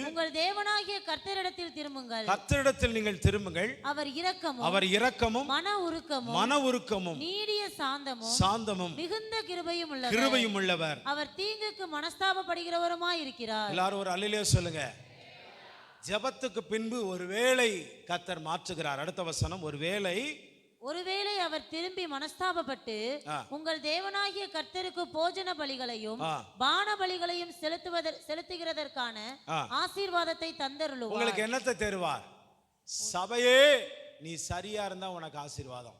உங்கள் தேவனாகிய கர்த்தரிடத்தில் திரும்புங்கள். கர்த்தரிடத்தில் நீங்கள் திரும்புங்கள். அவர் இரக்கமும் மன உருக்கமும் நீடிய சாந்தமும் மிகுந்த கிருபையும் உள்ளவர். அவர் தீங்குக்கு மனஸ்தாபப்படுகிறவருமாய் இருக்கிறார். எல்லாரும் ஒரு அல்லேலூயா சொல்லுங்க. ஜெபத்துக்கு பின்பு ஒருவேளை கர்த்தர் மாற்றுகிறார். அடுத்த வசனம், ஒருவேளை அவர் திரும்பி மனஸ்தாபப்பட்டு உங்கள் தேவனாகிய கர்த்தருக்கு போஜன பலிகளையும் பான பலிகளையும் செலுத்துகிறதற்கான ஆசீர்வாதத்தை தந்தருளுவார். உங்களுக்கு என்னத்தை தருவார்? சபையே நீ சரியா இருந்தா உனக்கு ஆசீர்வாதம்,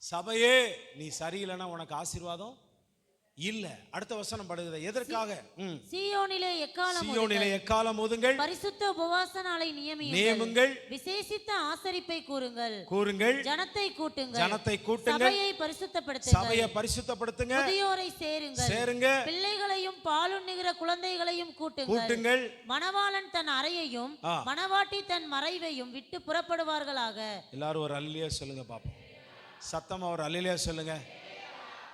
சபையே நீ சரியில்லைன்னா உனக்கு ஆசீர்வாதம் இல்ல. அடுத்த வசனம் படுகிறது. எதற்காக? சீயோனிலே எக்காலம் ஊதுங்கள், பரிசுத்த உபவாச நாளை நியமியுங்கள், விசேஷித்த ஆசரிப்பை கூறுங்கள், ஜனத்தை கூட்டுங்கள், சபையை பரிசுத்தப்படுத்துங்க, முதியோரை சேருங்க, பிள்ளைகளையும் பாலுண்ணுகிற குழந்தைகளையும் கூட்டுங்கள், மணவாளன் தன் அறையையும் மணவாட்டி தன் மறைவையும் விட்டு புறப்படுவார்களாக. எல்லாரும் ஒரு அல்லேலூயா சொல்லுங்க பாப்போம். சத்தமா ஒரு அல்லேலூயா சொல்லுங்க.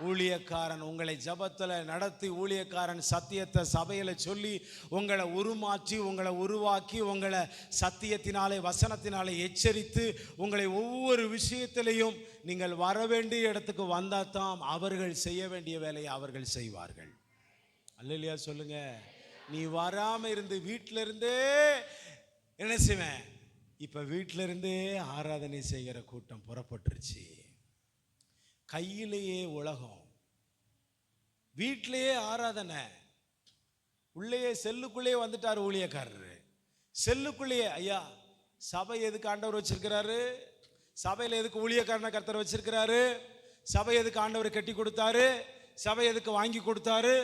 ஊழியக்காரன் உங்களை ஜபத்தில் நடத்தி, ஊழியக்காரன் சத்தியத்தை சபையில் சொல்லி உங்களை உருமாற்றி, உங்களை உருவாக்கி, உங்களை சத்தியத்தினாலே வசனத்தினாலே எச்சரித்து, உங்களை ஒவ்வொரு விஷயத்திலையும் நீங்கள் வர வேண்டிய இடத்துக்கு வந்தால் தான் அவர்கள் செய்ய வேண்டிய வேலையை அவர்கள் செய்வார்கள். அல்லேலூயா சொல்லுங்க. நீ வராம இருந்து வீட்டில இருந்தே என்ன செய்வேன்? இப்ப வீட்டில இருந்தே ஆராதனை செய்கிற கூட்டம் புறப்பட்டுருச்சு. கையிலேயே உலகம், வீட்டிலேயே ஆராதனை, உள்ளேயே செல்லுக்குள்ளேயே வந்துட்டார் ஊழியக்காரரு. செல்லுக்குள்ளேயே ஐயா சபை எதுக்கு ஆண்டவர் வச்சிருக்கிறாரு? சபையில் எதுக்கு ஊழியக்காரனை கர்த்தர் வச்சிருக்கிறாரு? சபை எதுக்கு ஆண்டவர் கட்டி கொடுத்தாரு? சபை எதுக்கு வாங்கி கொடுத்தாரு?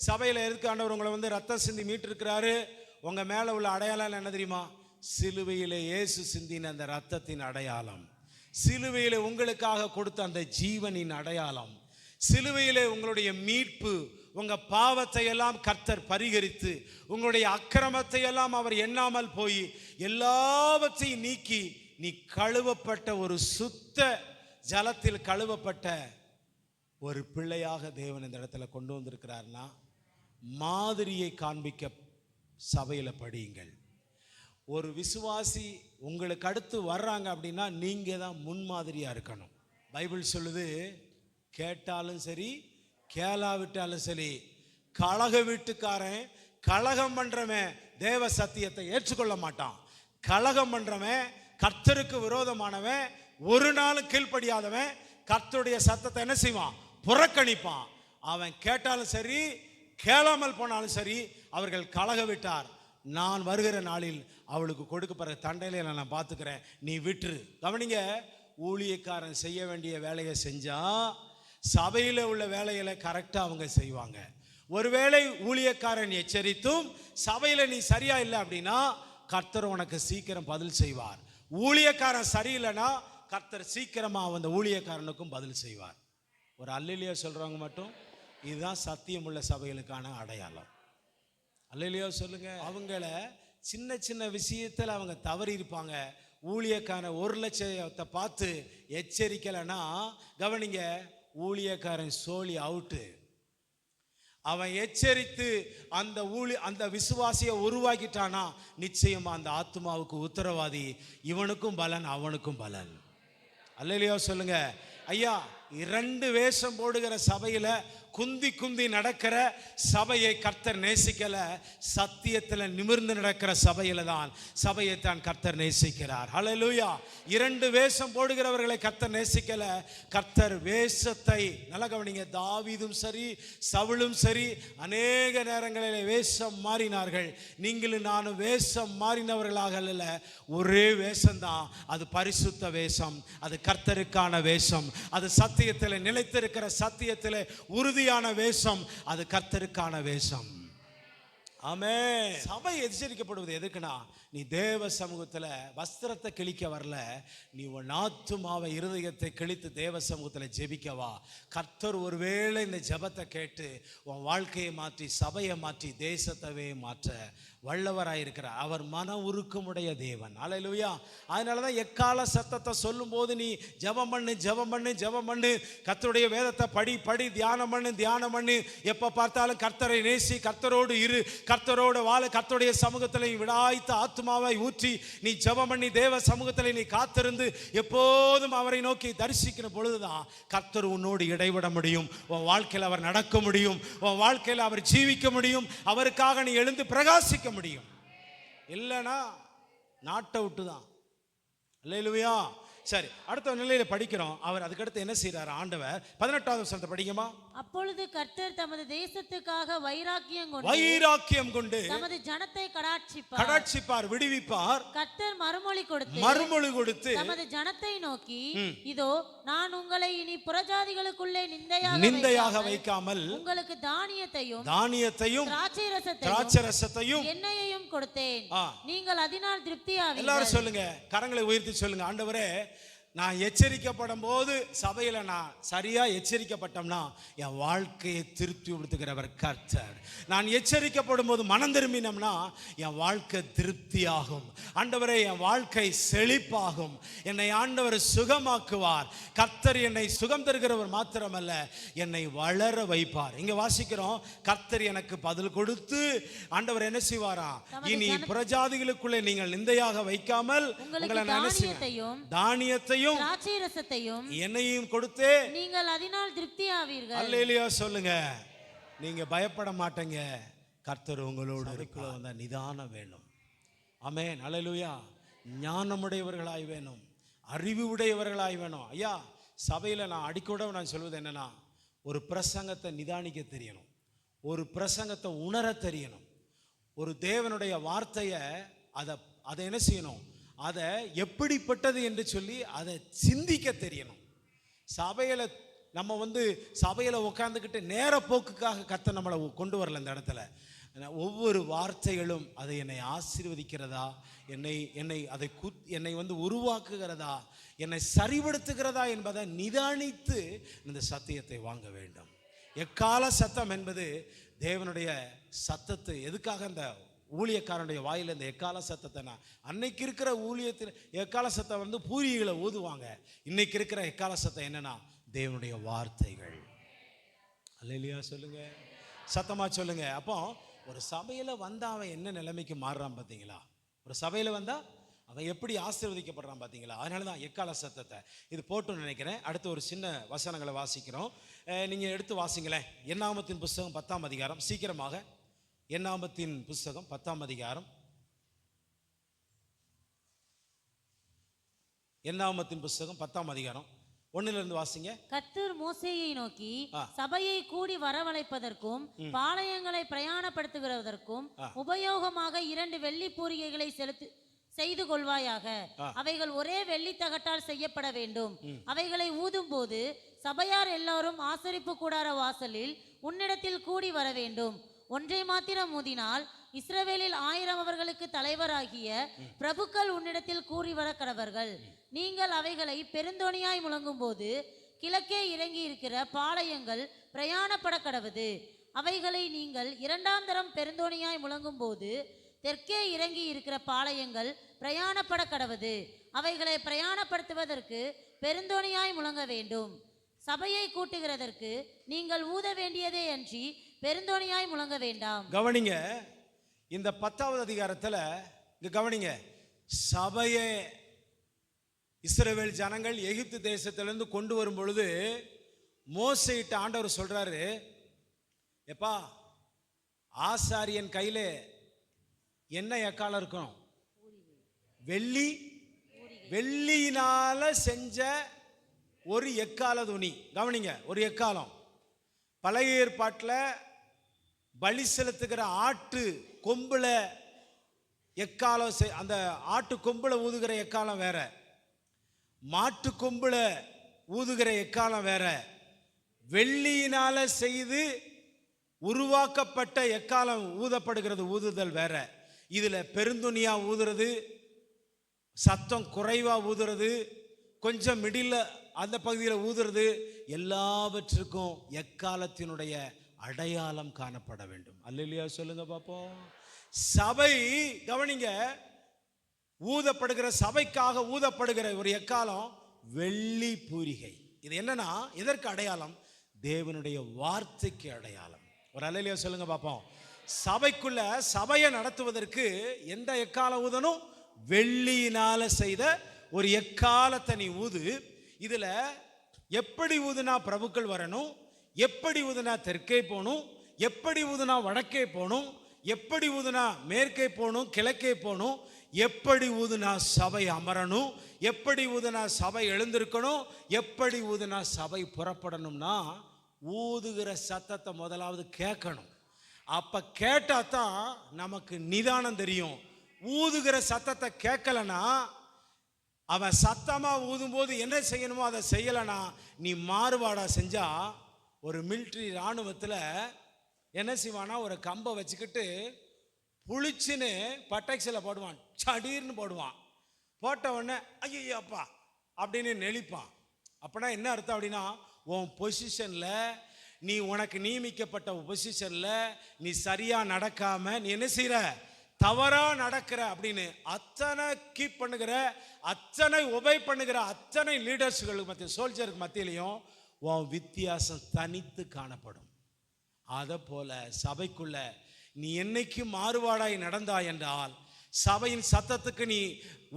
சபையில் எதுக்கு ஆண்டவர் உங்களை வந்து ரத்தம் சிந்தி மீட்டு இருக்கிறாரு? உங்க மேல உள்ள அடையாளம் என்ன தெரியுமா? சிலுவையிலே இயேசு சிந்தின அந்த ரத்தத்தின் அடையாளம், சிலுவையிலே உங்களுக்காக கொடுத்த அந்த ஜீவனின் அடையாளம், சிலுவையிலே உங்களுடைய மீட்பு. உங்க பாவத்தை எல்லாம் கர்த்தர் பரிகரித்து உங்களுடைய அக்கிரமத்தை எல்லாம் அவர் எண்ணாமல் போய் எல்லாவற்றையும் நீக்கி நீ கழுவப்பட்ட ஒரு சுத்த ஜலத்தில் கழுவப்பட்ட ஒரு பிள்ளையாக தேவன் இந்த இடத்துல கொண்டு வந்திருக்கிறார்னா மாதிரியை காண்பிக்க சபையில படியுங்கள். ஒரு விசுவாசி உங்களுக்கு அடுத்து வர்றாங்க அப்படின்னா நீங்க தான் முன்மாதிரியா இருக்கணும். பைபிள் சொல்லுது, கேட்டாலும் சரி கேளாவிட்டாலும் சரி, கலக வீட்டுக்காரன் கலகம் பண்றவன் தேவ சத்தியத்தை ஏற்றுக்கொள்ள மாட்டான். கலகம் பண்றவன், கர்த்தருக்கு விரோதமானவன், ஒரு நாளும் கீழ்ப்படியாதவன் கர்த்தருடைய சத்தத்தை என்ன செய்வான்? புறக்கணிப்பான். அவன் கேட்டாலும் சரி கேளாமல் போனாலும் சரி, அவர்கள் கலக விட்டார். நான் வருகிற நாளில் அவளுக்கு கொடுக்கப்படுற தண்டையில நான் பார்த்துக்கிறேன், நீ விட்டுரு. கவனிங்க, ஊழியக்காரன் செய்ய வேண்டிய வேலையை செஞ்சா சபையில் உள்ள வேலைகளை கரெக்டாக அவங்க செய்வாங்க. ஒருவேளை ஊழியக்காரன் எச்சரித்தும் சபையில் நீ சரியா இல்லை அப்படின்னா கர்த்தர் உனக்கு சீக்கிரம் பதில் செய்வார். ஊழியக்காரன் சரியில்லைன்னா கர்த்தர் சீக்கிரமா அந்த ஊழியக்காரனுக்கும் பதில் செய்வார். ஒரு அல்லேலூயா சொல்றவங்க மட்டும் இதுதான் சத்தியமுள்ள சபைகளுக்கான அடையாளம். அல்லேலூயா சொல்லுங்க. அவங்கள சின்ன சின்ன விஷயத்தில் அவங்க தவறி இருப்பாங்க. ஊழியக்காரன் 1 லட்சத்தை பார்த்து எச்சரிக்கலைன்னா கவனிங்க, ஊழியக்காரன் சோழி அவுட்டு. அவன் எச்சரித்து அந்த விசுவாசியை உருவாக்கிட்டானா நிச்சயமா அந்த ஆத்மாவுக்கு உத்தரவாதி. இவனுக்கும் பலன் அவனுக்கும் பலன். அல்லேலூயா சொல்லுங்க. ஐயா, 2 வேஷம் போடுகிற சபையில குந்தி குந்தி நடக்கிற சபையை கர்த்தர் நேசிக்கல. சத்தியத்தில் நிமிர்ந்து நடக்கிற சபையில தான் சபையை தான் கர்த்தர் நேசிக்கிறார். ஹல்லேலூயா. 2 வேஷம் போடுகிறவர்களை கர்த்தர் நேசிக்கல. கர்த்தர் வேஷத்தை நல்ல கவனிங்க. தாவீதும் சரி சவுலும் சரி அநேக நேரங்களில் வேஷம் மாறினார்கள். நீங்களும் நானும் வேஷம் மாறினவர்களாக அல்ல, ஒரே வேஷம்தான். அது பரிசுத்த வேஷம், அது கர்த்தருக்கான வேஷம், அது சத்தியத்தில் நிலைத்திருக்கிற சத்தியத்தில் உறுதியான வேஷம், அது கர்த்தருக்கான வேஷம். ஆமென். சபை எச்சரிக்கப்படுவது எதுக்குன்னா, நீ தேவ சமூகத்துல வஸ்திரத்தை கிழிக்க வரல, நீ உன் ஆத்துமாவை இருதயத்தை கிழித்து தேவ சமூகத்துல ஜெபிக்கவா. கர்த்தர் ஒருவேளை இந்த ஜெபத்தை கேட்டு உன் வாழ்க்கையை மாற்றி சபையை மாற்றி தேசத்தவே மாற்ற வல்லவராயிருக்கிறார். அவர் மன உருக்கமுடைய தேவன். அல்லேலூயா. அதனாலதான் எக்கால சத்தத்தை சொல்லும் போது நீ ஜெபம் பண்ணு ஜெபம் பண்ணு ஜெபம் பண்ணு, கர்த்தருடைய வேதத்தை படி படி, தியானம் பண்ணு தியானம் பண்ணு. எப்ப பார்த்தாலும் கர்த்தரை நேசி, கர்த்தரோடு இரு, கர்த்தரோட வாழ, கர்த்தருடைய சமூகத்தில் விடாய்த்த ஆத்மாவை ஊற்றி நீ ஜெபம் பண்ணி தேவ சமூகத்தில் நீ காத்திருந்து எப்போதும் அவரை நோக்கி தரிசிக்கிற பொழுதுதான் கர்த்தர் உன்னோடு இடைவிட முடியும். உன் வாழ்க்கையில் அவர் நடக்க முடியும், உன் வாழ்க்கையில் அவர் ஜீவிக்க முடியும், அவருக்காக நீ எழுந்து பிரகாசிக்க முடியும். இல்லைனா நாட்டை விட்டு தான். அல்லேலூயா. சரி, அடுத்த நிலையில படிக்கிறோம். அவர் அதுக்கடுத்து என்ன செய்யறாரு ஆண்டவர்? 18வது வசனத்தை படிங்கம்மா. அப்பொழுது கர்த்தர் தமது தேசத்துக்காக வைராக்கியம் கொண்டு தமது ஜனத்தை கடாட்சிப்பார், விடுவிப்பார். கர்த்தர் மறுமொழி கொடுத்து தமது ஜனத்தை நோக்கி, இதோ நான் உங்களை இனி புறஜாதிகளுக்குள்ளே நிந்தையாக வைக்காமல் உங்களுக்கு தானியத்தையும் திராட்சைரசத்தையும் எண்ணெயையும் கொடுத்தேன், நீங்கள் அதனால் திருப்தியாவீர்கள். எல்லாரும் சொல்லுங்க, கரங்களை உயர்த்தி சொல்லுங்க. ஆண்டவரே, நான் எச்சரிக்கப்படும் போது சபையில் நான் சரியா எச்சரிக்கப்பட்டோம்னா என் வாழ்க்கையை திருப்தி கொடுத்துக்கிறவர் கர்த்தர். நான் எச்சரிக்கப்படும் போது மனம் திரும்பினோம்னா என் வாழ்க்கை திருப்தியாகும். ஆண்டவரே, என் வாழ்க்கை செழிப்பாகும். என்னை ஆண்டவர் சுகமாக்குவார். கர்த்தர் என்னை சுகம் தருகிறவர் மாத்திரமல்ல, என்னை வளர வைப்பார். இங்க வாசிக்கிறோம், கர்த்தர் எனக்கு பதில் கொடுத்து ஆண்டவர் என்ன செய்வாரா? இனி புறஜாதிகளுக்குள்ளே நீங்கள் நிந்தையாக வைக்காமல் உங்களை தானியத்தையும் திராட்சைரசத்தையும் எண்ணெயையும் கொடுத்து நீங்கள் அதனால் திருப்தியாவீர்கள். அல்லேலூயா சொல்லுங்க. நீங்க பயப்பட மாட்டீங்க. கர்த்தர் உங்களோடு இருக்கிற வந்த நிதானம் வேணும். ஆமென், அல்லேலூயா. ஞானமுடையவர்களாய் வேணும், அறிவு உடையவர்களாய் வேணும். ஐயா, சபையில் நான் அடிக்கோட நான் சொல்வது என்னன்னா, ஒரு பிரசங்கத்தை நிதானிக்க தெரியணும், ஒரு பிரசங்கத்தை உணர தெரியணும், ஒரு தேவனுடைய வார்த்தையை அதை என்ன செய்யணும், அதை எப்படிப்பட்டது என்று சொல்லி அதை சிந்திக்க தெரியணும். சபையில் நம்ம சபையில் உட்காந்துக்கிட்டு நேர போக்குக்காக கர்த்தர் நம்மளை கொண்டு வரல. இந்த இடத்துல ஒவ்வொரு வார்த்தைகளும் அதை என்னை ஆசீர்வதிக்கிறதா, என்னை உருவாக்குகிறதா, என்னை சரிபடுத்துகிறதா என்பதை நிதானித்து இந்த சத்தியத்தை வாங்க வேண்டும். எக்கால சத்தம் என்பது தேவனுடைய சத்தத்தை எதுக்காக அந்த ஊழியக்காரனுடைய வாயில் இந்த எக்கால சத்தத்தை நான் அன்னைக்கு இருக்கிற ஊழியத்தில் எக்கால சத்தம் பூரிகளை ஊதுவாங்க. இன்னைக்கு இருக்கிற எக்கால சத்தம் என்னன்னா தேவனுடைய வார்த்தைகள். அல்லேலூயா சொல்லுங்க, சத்தமா சொல்லுங்க. அப்போ ஒரு சபையில வந்தா அவன் என்ன நிலைமைக்கு மாறுறான் பார்த்தீங்களா? ஒரு சபையில வந்தா அவன் எப்படி ஆசீர்வதிக்கப்படுறான் பார்த்தீங்களா? அதனால தான் எக்கால சத்தத்தை இது போட்டுன்னு நினைக்கிறேன். அடுத்து ஒரு சின்ன வசனங்களை வாசிக்கிறோம், நீங்கள் எடுத்து வாசிங்களேன். என்னாகமத்தின் புஸ்தகம் 10ஆம் அதிகாரம், சீக்கிரமாக. என்னாகமத்தின் புஸ்தகம் 10ஆம் அதிகாரம், என்னாகமத்தின் புஸ்தகம் 10ஆம் அதிகாரம் 1 வாசிங்க. கர்த்தர் மோசேயை நோக்கி, சபையை கூடி வரவழைப்பதற்கும் பாளையங்களை பிரயாணப்படுத்துகிறதற்கும் உபயோகமாக 2 வெள்ளி பூரிகைகளை செய்து கொள்வாயாக. அவைகள் ஒரே வெள்ளி தகட்டால் செய்யப்பட வேண்டும். அவைகளை ஊதும் போது சபையார் எல்லாரும் ஆசரிப்பு கூடார வாசலில் உன்னிடத்தில் கூடி வர வேண்டும். ஒன்றை மாத்திரம் ஊதினால் இஸ்ரவேலில் 1000 அவர்களுக்கு தலைவராகிய பிரபுக்கள் உன்னிடத்தில் கூறி வர கடவர்கள். நீங்கள் அவைகளை பெருந்தோணியாய் முழங்கும் போது கிழக்கே இறங்கி இருக்கிற பாளையங்கள் பிரயாணப்பட கடவது. அவைகளை நீங்கள் 2ஆம் தரம் பெருந்தோணியாய் முழங்கும் போது தெற்கே இறங்கி இருக்கிற பாளையங்கள் பிரயாணப்பட கடவது. அவைகளை பிரயாணப்படுத்துவதற்கு பெருந்தோணியாய் முழங்க வேண்டும். சபையை கூட்டுகிறதற்கு நீங்கள் ஊத வேண்டியதே அன்றி பெருந்தோணியாய் முழங்க வேண்டாம். கவனிங்க, இந்த 10வது அதிகாரத்தில் கவனிங்க, சபையை இஸ்ரவேல் ஜனங்கள் எகிப்து தேசத்திலிருந்து கொண்டு வரும் பொழுது மோசேயிட்ட ஆண்டவர் சொல்றாரு, எப்பா ஆசாரியன் கையில என்ன எக்காலம் இருக்கணும்? வெள்ளியினால செஞ்ச ஒரு எக்கால துணி. கவனிங்க, ஒரு எக்காலம். பழைய ஏற்பாட்டில் பலி செலுத்துகிற ஆட்டு கொம்புல எக்காலம், அந்த ஆட்டு கொம்புல ஊதுகிற எக்காலம் வேற, மாட்டு கொம்புல ஊதுகிற எக்காலம் வேற, வெள்ளியினால செய்து உருவாக்கப்பட்ட எக்காலம் ஊதப்படுகிறது, ஊதுதல் வேற. இதுல பெருந்துணியா ஊதுறது, சத்தம் குறைவா ஊதுறது, கொஞ்சம் மிடில் அந்த பகுதியில் ஊதுறது, எல்லாவற்றுக்கும் எக்காலத்தினுடைய அடையாளம் காணப்பட வேண்டும். அல்லேலூயா சொல்லுங்க பாப்போம். சபை கவனிங்க, ஊதப்படுகிற சபைக்காக ஊதப்படுகிற ஒரு எக்காலம் வெள்ளி பூரிகை. இது என்னன்னா இதற்கு அடையாளம்? தேவனுடைய வார்த்தைக்கு அடையாளம். ஒரு அல்லேலூயா சொல்லுங்க பாப்போம். சபைக்குள்ள சபையை நடத்துவதற்கு எந்த எக்காலம் ஊதணும்? வெள்ளியினால செய்த ஒரு எக்காலத்தை நீ ஊது. இதுல எப்படி ஊதுனா பிரபுக்கள் வரணும், எப்படி ஊதுனா தெற்கே போகணும், எப்படி ஊதுனா வடக்கே போகணும், எப்படி ஊதுனா மேற்கே போகணும், கிழக்கே போகணும், எப்படி ஊதுனா சபை அமரணும், எப்படி ஊதுனா சபை எழுந்திருக்கணும், எப்படி ஊதுனா சபை புறப்படணும்னா ஊதுகிற சத்தத்தை முதலாவது கேட்கணும். அப்ப கேட்டா தான் நமக்கு நிதானம் தெரியும். ஊதுகிற சத்தத்தை கேட்கலனா, அவன் சத்தமா ஊதும் போது என்ன செய்யணுமோ அதை செய்யலனா, நீ மாறுபாடா செஞ்சா, ஒரு மிலிட்ரி இராணுவத்தில் என்ன செய்வானா, ஒரு கம்பை வச்சுக்கிட்டு புளிச்சுன்னு பட்டாக்சில் போடுவான், சடீர்னு போடுவான். போட்ட உடனே ஐயோ அப்பா அப்படின்னு நெளிப்பான். அப்படின்னா என்ன அர்த்தம் அப்படின்னா, உன் பொசிஷனில், நீ உனக்கு நியமிக்கப்பட்ட பொசிஷனில் நீ சரியாக நடக்காம நீ என்ன செய்கிற, தவறா நடக்கிற அப்படின்னு அத்தனை கீப் பண்ணுகிற, அத்தனை ஒபை பண்ணுகிற அத்தனை லீடர்ஸ்களுக்கு மத்திய, சோல்ஜருக்கு மத்தியிலையும் உன் வித்தியாசம் தனித்து காணப்படும். அதை போல சபைக்குள்ள நீ என்னைக்கு மாறுபாடாய் நடந்தாய் என்றால், சபையின் சத்தத்துக்கு நீ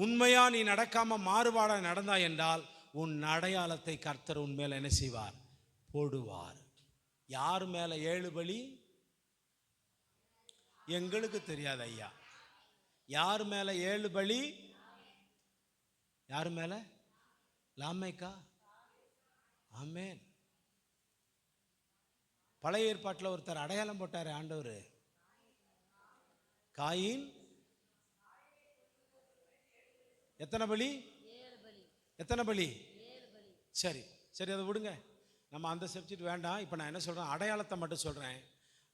உண்மையா நீ நடக்காம மாறுபாடாய் நடந்தாய் என்றால், உன் அடையாளத்தை கர்த்தர் உன் மேல என்ன செய்வார்? போடுவார். யார் மேல 7 பலி? எங்களுக்கு தெரியாது ஐயா. யார் மேல 7 பலி? யார் மேல? லாமேக்கா? ஆமென். பழைய ஏற்பாட்டில் ஒருத்தர் அடையாளம் போட்டாரு ஆண்டவர். காயின் எத்தனை பலி? எத்தனை பலி? சரி சரி, அதை விடுங்க, நம்ம அந்த சப்ஜெக்ட் வேண்டாம். இப்போ நான் என்ன சொல்கிறேன், அடையாளத்தை மட்டும் சொல்கிறேன்.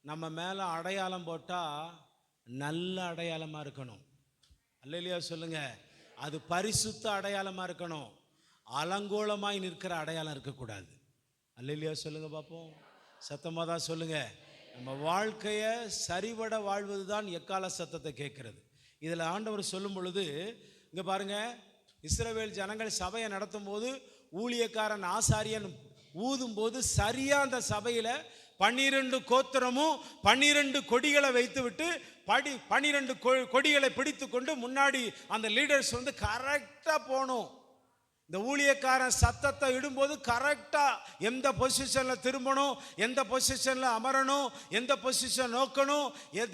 நம்ம மேலே அடையாளம் போட்டால் நல்ல அடையாளமாக இருக்கணும். அல்லேலூயா சொல்லுங்க. அது பரிசுத்த அடையாளமாக இருக்கணும். அலங்கோலமாய் நிற்கிற அடையாளம் இருக்கக்கூடாது. அல்லேலூயா சொல்லுங்க பார்ப்போம். சத்தமாக தான் சொல்லுங்க. நம்ம வாழ்க்கையை சரிபட வாழ்வது தான் எக்கால சத்தத்தை கேட்கறது. இதில் ஆண்டவர் சொல்லும் பொழுது இங்கே பாருங்க, இஸ்ரவேல் ஜனங்கள் சபையை நடத்தும் போது ஊழியக்காரன் ஆசாரியன் ஊதும் போது சரியா அந்த சபையில் 12 கோத்திரமும் 12 கொடிகளை வைத்து விட்டு 12 கொடிகளை பிடித்து கொண்டு முன்னாடி அந்த லீடர்ஸ் வந்து கரெக்டாக போகணும். இந்த ஊழியக்காரன் சத்தத்தை இடும்போது கரெக்டாக எந்த பொசிஷனில் திரும்பணும், எந்த பொசிஷனில் அமரணும், எந்த பொசிஷன் நோக்கணும்,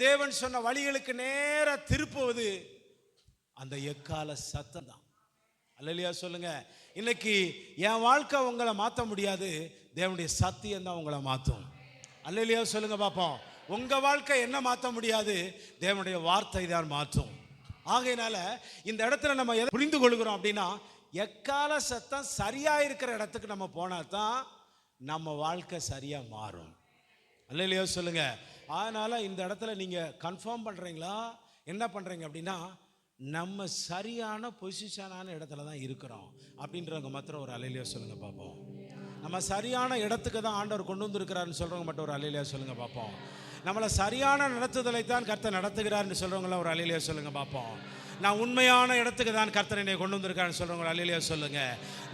தேவன் சொன்ன வழிகளுக்கு நேராக திருப்புவது அந்த எக்கால சத்தம் தான். அல்லேலூயா சொல்லுங்க. இன்னைக்கு என் வாழ்க்கை உங்களை மாற்ற முடியாது, தேவனுடைய சத்தியம் தான் உங்களை மாற்றும். அல்லேலூயா சொல்லுங்க பார்ப்போம். உங்கள் வாழ்க்கை என்ன மாற்ற முடியாது, தேவனுடைய வார்த்தை தான் மாற்றும். ஆகையினால இந்த இடத்துல நம்ம எதை புரிந்து கொள்கிறோம் அப்படின்னா, எக்கால சத்தம் சரியாக இருக்கிற இடத்துக்கு நம்ம போனால் தான் நம்ம வாழ்க்கை சரியாக மாறும். அல்லேலூயா சொல்லுங்க. அதனால் இந்த இடத்துல நீங்கள் கன்ஃபார்ம் பண்ணுறீங்களா, என்ன பண்ணுறீங்க அப்படின்னா, நம்ம சரியான பொசிஷனான இடத்துல தான் இருக்கிறோம் அப்படின்றவங்க மாத்திரம் ஒரு அல்லேலூயா சொல்லுங்க பார்ப்போம். நம்ம சரியான இடத்துக்கு தான் ஆண்டவர் கொண்டு வந்திருக்கிறாருன்னு சொல்கிறவங்க மட்டும் ஒரு அல்லேலூயா சொல்லுங்க பார்ப்போம். நம்மளை சரியான நடத்துதலை தான் கர்த்தர் நடத்துகிறாருன்னு சொல்கிறவங்களாம் ஒரு அல்லேலூயா சொல்லுங்க பார்ப்போம். நான் உண்மையான இடத்துக்கு தான் கர்த்தர் என்னை கொண்டு வந்திருக்காருன்னு சொல்கிறவங்க அல்லேலூயா சொல்லுங்க.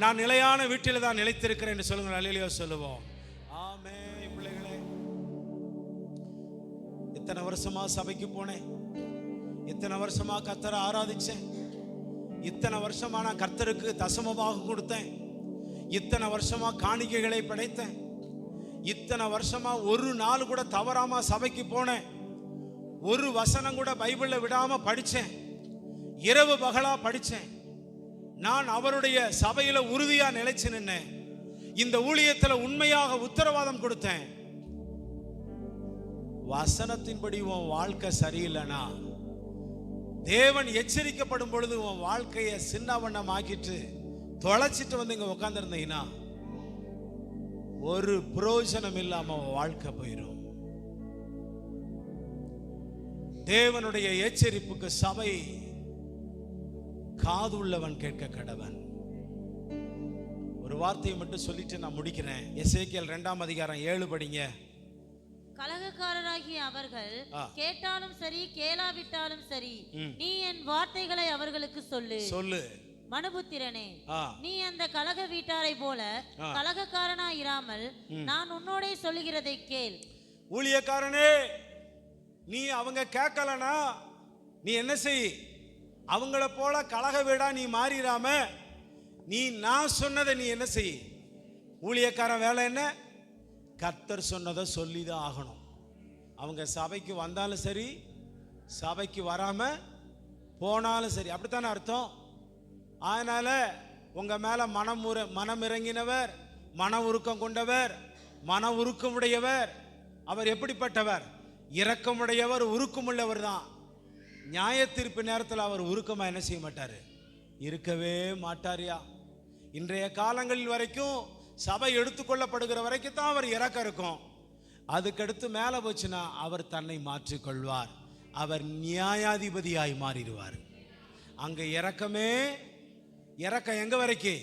நான் நிலையான வீட்டில் தான் நிலைத்திருக்கிறேன்னு சொல்லுங்க அல்லேலூயா சொல்லுவோம். ஆமென். பிள்ளைகளே, இத்தனை வருஷமா சபைக்கு போனேன், இத்தனை வருஷமா கர்த்தரை ஆராதிச்சேன், இத்தனை வருஷமா நான் கர்த்தருக்கு தசமமாக கொடுத்தேன், இத்தனை வருஷமா காணிக்கைகளை படைத்தேன், இத்தனை வருஷமா ஒரு நாள் கூட தவறாம சபைக்கு போனேன், ஒரு வசனம் கூட பைபிளில் விடாம படித்தேன், இரவு பகலா படித்தேன், நான் அவருடைய சபையில உறுதியா நிலைச்சு நின்னேன், இந்த ஊழியத்தில் உண்மையாக உத்தரவாதம் கொடுத்தேன். வசனத்தின்படி உன் வாழ்க்கை சரியில்லைனா, தேவன் எச்சரிக்கப்படும் பொழுது உன் வாழ்க்கையை சின்னவண்ணம் ஆக்கிட்டு தொலைச்சிட்டு வந்து இங்க உட்கார்ந்துருந்தீங்கன்னா ஒரு பிரயோஜனம் இல்லாம உன் வாழ்க்கை போயிடும். தேவனுடைய எச்சரிப்புக்கு சபை காதுள்ளவன் கேட்க கடவன். ஒரு வார்த்தையை மட்டும் சொல்லிட்டு நான் முடிக்கிறேன். எசேக்கியேல் 2ஆம் அதிகாரம் 7 படிங்க. கலகக்காரராகிய அவர்கள் கேட்டாலும் சரி கேளாவிட்டாலும் சரி, நீ என் வார்த்தைகளை அவர்களுக்கு சொல்லு. மனுபுத்திரனே, நீ அந்த கலக வீட்டாரை போல கலகக்காரனா இராமல் நான் உன்னோட சொல்லுகிறதை கேள். ஊழியக்காரனே, நீ அவங்க கேட்கலனா நீ என்ன செய், அவங்கள போல கலக வீடா நீ மாறிடாம நீ நான் சொன்னதை நீ என்ன செய். ஊழியக்காரன் வேலை என்ன? கர்த்தர் சொன்னதை சொல்லிதான் ஆகணும். அவங்க சபைக்கு வந்தாலும் சரி, சபைக்கு வராம போனாலும் சரி, அப்படித்தானே அர்த்தம். அதனால உங்க மேல மனம் இறங்கினவர், மன உருக்கம் கொண்டவர், மன உருக்கம் உடையவர். அவர் எப்படிப்பட்டவர்? இரக்கமுடையவர், உருக்கமுள்ளவர் தான். நியாய தீர்ப்பு நேரத்தில் அவர் உருக்கமா என்ன செய்ய மாட்டாரு, இருக்கவே மாட்டாரியா. இன்றைய காலங்களில் வரைக்கும் சபை எடுத்துக்கொள்ளப்படுகிற வரைக்கும் தான் அவர் இறக்கம் இருக்கும். அதுக்கடுத்து மேலே போச்சுன்னா அவர் தன்னை மாற்றிக்கொள்வார். அவர் நியாயாதிபதியாய் மாறிடுவார். அங்கே இறக்கம் எங்க வரைக்கும்?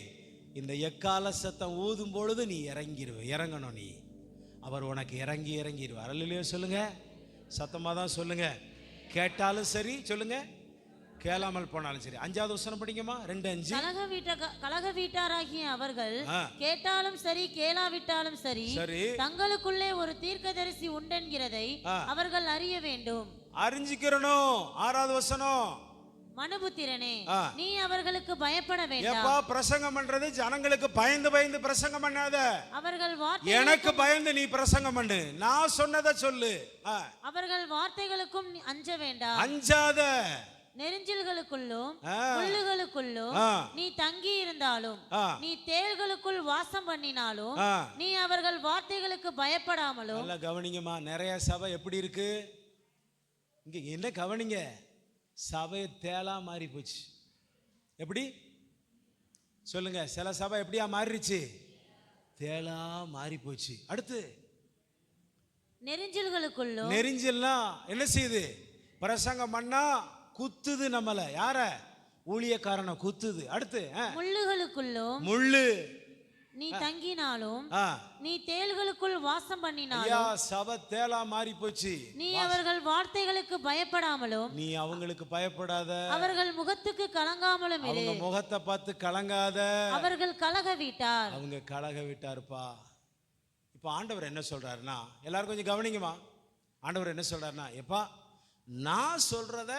இந்த எக்கால சத்தம் ஊதும் பொழுது நீ இறங்கணும். நீ அவர் உனக்கு இறங்கிடுவார். அல்லேலூயா சொல்லுங்க. சத்தமாக தான் சொல்லுங்க. கேட்டாலும் சரி சொல்லுங்க, கேளாமல் போனாலும் சரி. 5வது வசனம் படிங்கம்மா. 2:5. கலக வீட்டாராகிய அவர்கள் கேட்டாலும் சரி கேளாவிட்டாலும் சரி, தங்களுக்குள்ளே ஒரு தீர்க்கதரிசி உண்டென்கிறதை அவர்கள் அறிய வேண்டும். அறிஞ்சிக்கிறணும். 6வது வசனம். மனுபுத்திரனே, ஆ. நீ அவர்களுக்கு பயப்பட வேண்டாம். எப்பா பிரசங்கம் பண்றது ஜனங்களுக்கு பயந்து பயந்து பிரசங்கம் பண்ணாத. அவர்கள் வார்த்தை எனக்கு பயந்து நீ பிரசங்கம் பண்ணு. நான் சொன்னதை சொல்லு. அவர்கள் வார்த்தைகளுக்கும் நீ அஞ்ச வேண்டாம். அஞ்சாத. நெரிஞ்சில்களுக்குள்ளும் ஆ. முள்ளுகளுக்குள்ளும் ஆ. நீ தங்கி இருந்தாலும், ஆ. நீ தேள்களுக்குள் வாசம் பண்ணினாலும், ஆ. நீ அவர்கள் வார்த்தைகளுக்கு பயப்படாமலும். நல்லா கவனிங்கம்மா. நிறைய சபை எப்படி இருக்கு இங்க? என்ன கவனிங்க, சபை தேளா மாறி போச்சு. எப்படி சொல்லுங்க? சில சபை எப்படியா மாறிடுச்சு? தேளா மாறி போச்சு. அடுத்து நெரிஞ்சில்களுக்குள்ளும். நெரிஞ்சல்லாம் என்ன செய்யுது? பிரசங்கம் பண்ணா குத்துது நம்மள. யார? ஊழியக்காரனை குத்துது. அடுத்து முள்ளுகளுக்குள்ளும் முள்ளு நீ தங்கினாலும், ஆ. நீ தேள்களுக்குள் வாசம் ஐயா, பண்ணினாலும், சபை தேளா மாறி போச்சு. நீ அவர்கள் வார்த்தைகளுக்கு பயப்படாமலும், நீ அவங்களுக்கு பயப்படாத. அவர்கள் முகத்துக்கு கலங்காமலும் இரு. அவங்க முகத்தை பார்த்து கலங்காத. அவர்கள் கலக விட்டார். அவங்க கலக விட்டாருப்பா. இப்போ ஆண்டவர் என்ன சொல்றாருன்னா, எல்லாரும் கொஞ்சம் கவனிங்கம்மா. ஆண்டவர் என்ன சொல்றாருன்னா, எப்பா நான் சொல்றத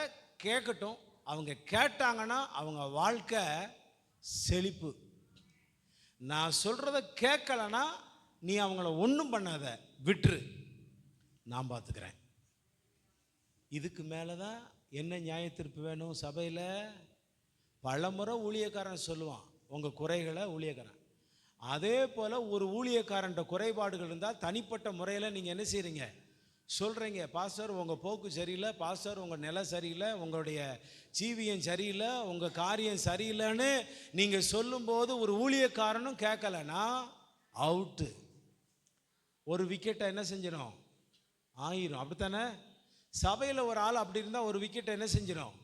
கேட்கட்டும். அவங்க கேட்டாங்கன்னா அவங்க வாழ்க்கை செழிப்பு. நான் சொல்றத கேட்கலன்னா நீ அவங்கள ஒன்றும் பண்ணாத, விட்டுரு, நான் பார்த்துக்கிறேன். இதுக்கு மேலே தான் என்ன நியாயத்தீர்ப்பு வேணும் சபையில்? பலமுறை ஊழியக்காரன் சொல்லுவான் உங்கள் குறைகளை. ஊழியக்காரன் அதே போல் ஒரு ஊழியக்காரன்ட்ட குறைபாடுகள் இருந்தால் தனிப்பட்ட முறையில் நீங்கள் என்ன செய்கிறீங்க? சொல்கிறீங்க, பாஸ்டர் உங்கள் போக்கு சரியில்லை, பாஸ்டர் உங்கள் நிலை சரியில்லை, உங்களுடைய ஜீவியம் சரியில்லை, உங்கள் காரியம் சரியில்லைன்னு நீங்கள் சொல்லும்போது ஒரு ஊழியக்காரனும் கேட்கலன்னா அவுட்டு. ஒரு விக்கெட்டை என்ன செஞ்சிடும்? ஆயிரும். அப்படித்தானே? சபையில் ஒரு ஆள் அப்படி இருந்தால் ஒரு விக்கெட்டை என்ன செஞ்சிடும்?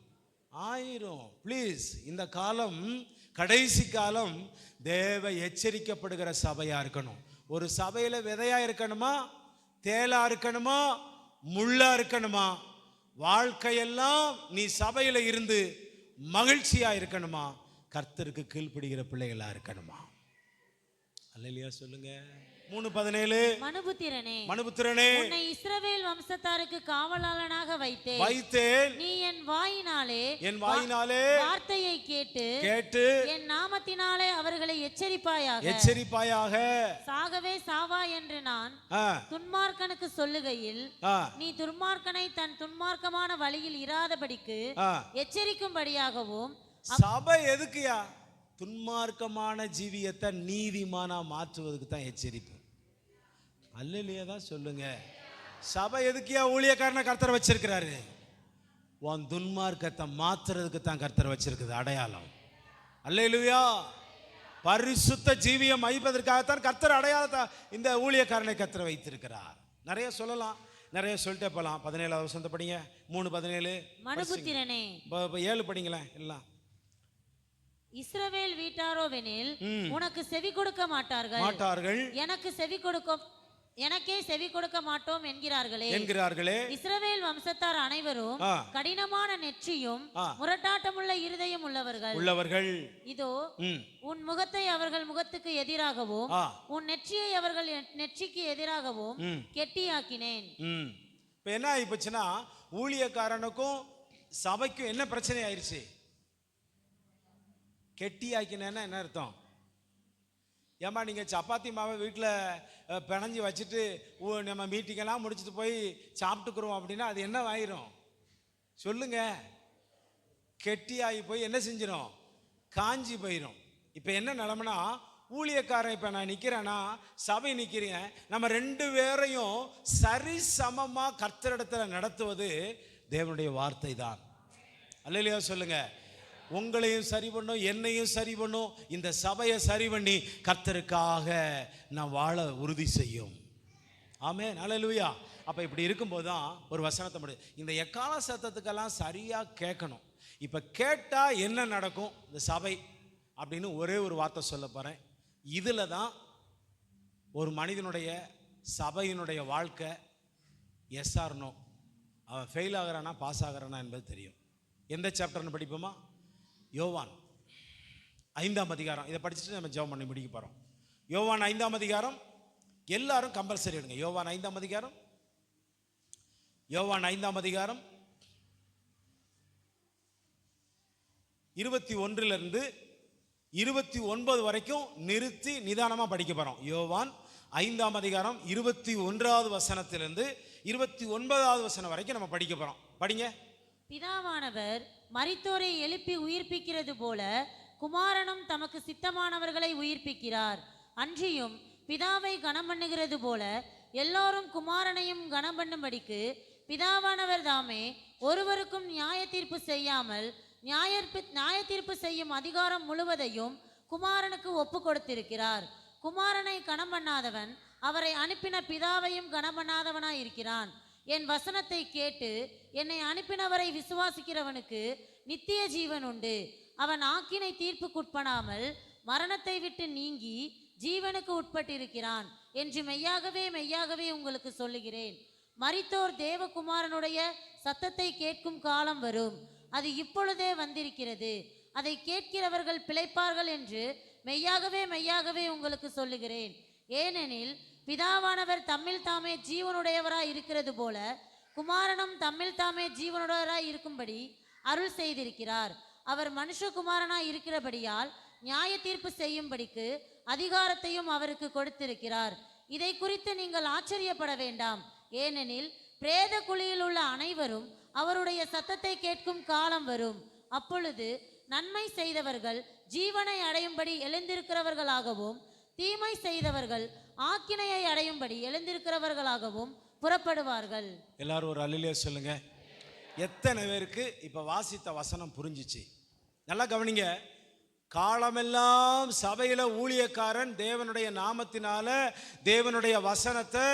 ஆயிரும். ப்ளீஸ், இந்த காலம் கடைசி காலம் தேவ எச்சரிக்கப்படுகிற சபையாக இருக்கணும். ஒரு சபையில் விதையா இருக்கணுமா, தேளா இருக்கணுமா, முள்ளா இருக்கணுமா? வாழ்க்கையெல்லாம் நீ சபையில் இருந்து மகிழ்ச்சியா இருக்கணுமா, கர்த்தருக்கு கீழ்ப்படுகிற பிள்ளைகளா இருக்கணுமா? அல்லேலூயா சொல்லுங்க. 3:17 மனுபுத்திரனே, மனுபுத்திரனே, உன்னை இஸ்ரவேல் வம்சத்தாருக்கு காவலாளனாக வைத்தேன். நீ என் வாயினாலே வார்த்தையை கேட்டு என் நாமத்தினாலே அவர்களை எச்சரிப்பாயாக. சாகவே சாவா என்று நான் துன்மார்க்கனுக்கு சொல்லுகையில், நீ துன்மார்க்கனை தன் துன்மார்க்கமான வழியில் இராதபடிக்கு எச்சரிக்கும்படியாகவும். சபை எதுக்குயா? துன்மார்க்கமான ஜீவியத்தை நீதிமானா மாற்றுவதுக்கு தான் எச்சரிப்பு. அல்லேலூயா தான் சொல்லுங்க. சபை எதுக்கியா ஊழியக்காரனை கர்த்தர் வச்சிருக்கிறாரு? உன் துன்மார்க்கத்தை மாத்துறதுக்கு தான் கர்த்தர் வச்சிருக்குது அடையாளம். அல்லேலூயா. பரிசுத்த ஜீவியம் மகிழ்வதற்காகத்தான் கர்த்தர் அடையாளத்தை இந்த ஊழியக்காரனை கர்த்தர் வைத்திருக்கிறார். நிறைய சொல்லலாம், நிறைய சொல்லிட்டே போகலாம். 17வது வசனத்தை படிங்க. 3:17. மனுபுத்திரனே, 7 படிங்களேன் எல்லாம். இஸ்ரவேல் வீட்டாரோவெனில் உனக்கு செவி கொடுக்க மாட்டார்கள், எனக்கே செவி கொடுக்க மாட்டோம் என்கிறார்களே. இஸ்ரவேல் வம்சத்தார் அனைவரும் கடினமான நெற்றியும் முரட்டாட்டமுள்ள இருதயம் உள்ளவர்கள். இதோ உன் முகத்தை அவர்கள் முகத்துக்கு எதிராகவும் உன் நெற்றியை அவர்கள் நெற்றிக்கு எதிராகவும் கெட்டியாக்கினேன். இப்ப என்ன ஆகி போச்சுன்னா, ஊழியக்காரனுக்கும் சபைக்கும் என்ன பிரச்சனை ஆயிடுச்சு? கெட்டியாக்கினேன்னா என்ன அர்த்தம்? ஏமா நீங்கள் சப்பாத்தி மாவை வீட்டில் பிணைஞ்சி வச்சுட்டு நம்ம மீட்டிங்கெல்லாம் முடிச்சுட்டு போய் சாப்பிட்டுக்குறோம் அப்படின்னா அது என்ன ஆயிரும்? சொல்லுங்க. கெட்டியாகி போய் என்ன செஞ்சிடும்? காஞ்சி போயிடும். இப்போ என்ன நிலமைனா, ஊழியக்காரன் இப்போ நான் நிற்கிறேன்னா, சபை நிற்கிறீங்க, நம்ம 2 பேரையும் சரிசமமாக கர்த்தரிடத்தில் நடத்துவது தேவனுடைய வார்த்தை தான். அல்லேலூயா சொல்லுங்க. உங்களையும் சரி பண்ணும், என்னையும் சரி பண்ணும், இந்த சபையை சரி பண்ணி கர்த்தருக்காக நான் வாழ உறுதி செய்யும். ஆமென். அல்லேலூயா. அப்போ இப்படி இருக்கும்போது தான் ஒரு வசனத்தை முடியும். இந்த எக்கால சத்தத்துக்கெல்லாம் சரியாக கேட்கணும். இப்போ கேட்டால் என்ன நடக்கும் இந்த சபை அப்படின்னு ஒரே ஒரு வார்த்தை சொல்ல போகிறேன். இதில் தான் ஒரு மனிதனுடைய சபையினுடைய வாழ்க்கை எஸ் ஆர் நோ, அவன் ஃபெயில் ஆகிறானா பாஸ் ஆகிறானா என்பது தெரியும். எந்த சாப்டர்னு படிப்போமா? யோவான் 5ஆம் அதிகாரம். இதை படிச்சுட்டு நம்ம ஜெபம் பண்ணி முடிக்க போகிறோம். யோவான் 5ஆம் அதிகாரம் எல்லாரும் கம்பல்சரி எடுங்க. யோவான் 5ஆம் அதிகாரம், யோவான் 5ஆம் அதிகாரம் 21 29 வரைக்கும் நிறுத்தி நிதானமாக படிக்க போகிறோம். யோவான் 5ஆம் அதிகாரம் 21வது வசனத்திலிருந்து 29வது வசனம் வரைக்கும் நம்ம படிக்க போகிறோம். படிங்க. பிதாவானவர் மரித்தோரை எழுப்பி உயிர்ப்பிக்கிறது போல குமாரனும் தமக்கு சித்தமானவர்களை உயிர்ப்பிக்கிறார். அன்றியும் பிதாவை கனம் பண்ணுகிறது போல எல்லோரும் குமாரனையும் கனம் பண்ணும்படிக்கு பிதாவானவர் தாமே ஒருவருக்கும் நியாய தீர்ப்பு செய்யாமல் நியாய தீர்ப்பு செய்யும் அதிகாரம் முழுவதையும் குமாரனுக்கு ஒப்பு கொடுத்திருக்கிறார். குமாரனை கனம் பண்ணாதவன் அவரை அனுப்பின பிதாவையும் கனம் பண்ணாதவனாய் இருக்கிறான். என் வசனத்தை கேட்டு என்னை அனுப்பினவரை விசுவாசிக்கிறவனுக்கு நித்திய ஜீவன் உண்டு. அவன் ஆக்கினை தீர்ப்புக்குட்படாமல் மரணத்தை விட்டு நீங்கி ஜீவனுக்கு உட்பட்டிருக்கிறான் என்று மெய்யாகவே மெய்யாகவே உங்களுக்கு சொல்லுகிறேன். மரித்தோர் தேவகுமாரனுடைய சத்தத்தை கேட்கும் காலம் வரும், அது இப்பொழுதே வந்திருக்கிறது. அதை கேட்கிறவர்கள் பிழைப்பார்கள் என்று மெய்யாகவே மெய்யாகவே உங்களுக்கு சொல்லுகிறேன். ஏனெனில் பிதாவானவர் தம்மில் தாமே ஜீவனுடையவராய் இருக்கிறது போல குமாரனும் தம்மில் தாமே ஜீவனுடையவராய் இருக்கும்படி அருள் செய்திருக்கிறார். அவர் மனுஷகுமாரனாய் இருக்கிறபடியால் நியாய தீர்ப்பு செய்யும்படிக்கு அதிகாரத்தையும் அவருக்கு கொடுத்திருக்கிறார். இதை குறித்து நீங்கள் ஆச்சரியப்பட வேண்டாம். ஏனெனில் பிரேத குழியில் உள்ள அனைவரும் அவருடைய சத்தத்தை கேட்கும் காலம் வரும். அப்பொழுது நன்மை செய்தவர்கள் ஜீவனை அடையும்படி எழுந்திருக்கிறவர்களாகவும் தீமை செய்தவர்கள் ஆக்கினையை அடையும்படி எழுந்திருக்கிறவர்களாகவும் புறப்படுவார்கள். எல்லாரும் ஒரு அல்லேலூயா சொல்லுங்க. எத்தனை பேருக்கு இப்ப வாசித்த வசனம் புரிஞ்சிச்சு? நல்லா கவனிங்க. காலமெல்லாம் சபையில ஊழியக்காரன் தேவனுடைய நாமத்தினால தேவனுடைய வசனத்தை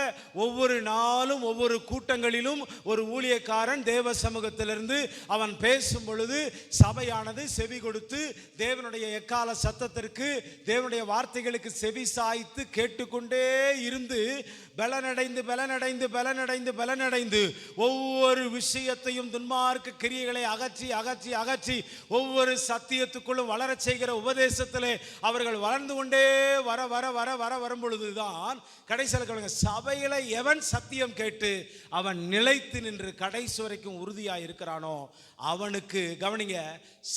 ஒவ்வொரு நாளும் ஒவ்வொரு கூட்டங்களிலும் ஒரு ஊழியக்காரன் தேவ சமூகத்திலிருந்து அவன் பேசும் பொழுது சபையானது செவி கொடுத்து தேவனுடைய எக்கால சத்தத்திற்கு தேவனுடைய வார்த்தைகளுக்கு செவி சாய்த்து கேட்டுக்கொண்டே இருந்து பலனடைந்து ஒவ்வொரு விஷயத்தையும் துன்மார்க்க கிரியைகளை அகற்றி ஒவ்வொரு சத்தியத்துக்குள்ளும் வளரச் செய்கிற உபதேசத்திலே அவர்கள் வளர்ந்து கொண்டே வரும் பொழுதுதான் கடைசியில் சபையில எவன் சத்தியம் கேட்டு அவன் நிலைத்து நின்று கடைசி வரைக்கும் உறுதியாக இருக்கிறானோ அவனுக்கு கவனிங்க,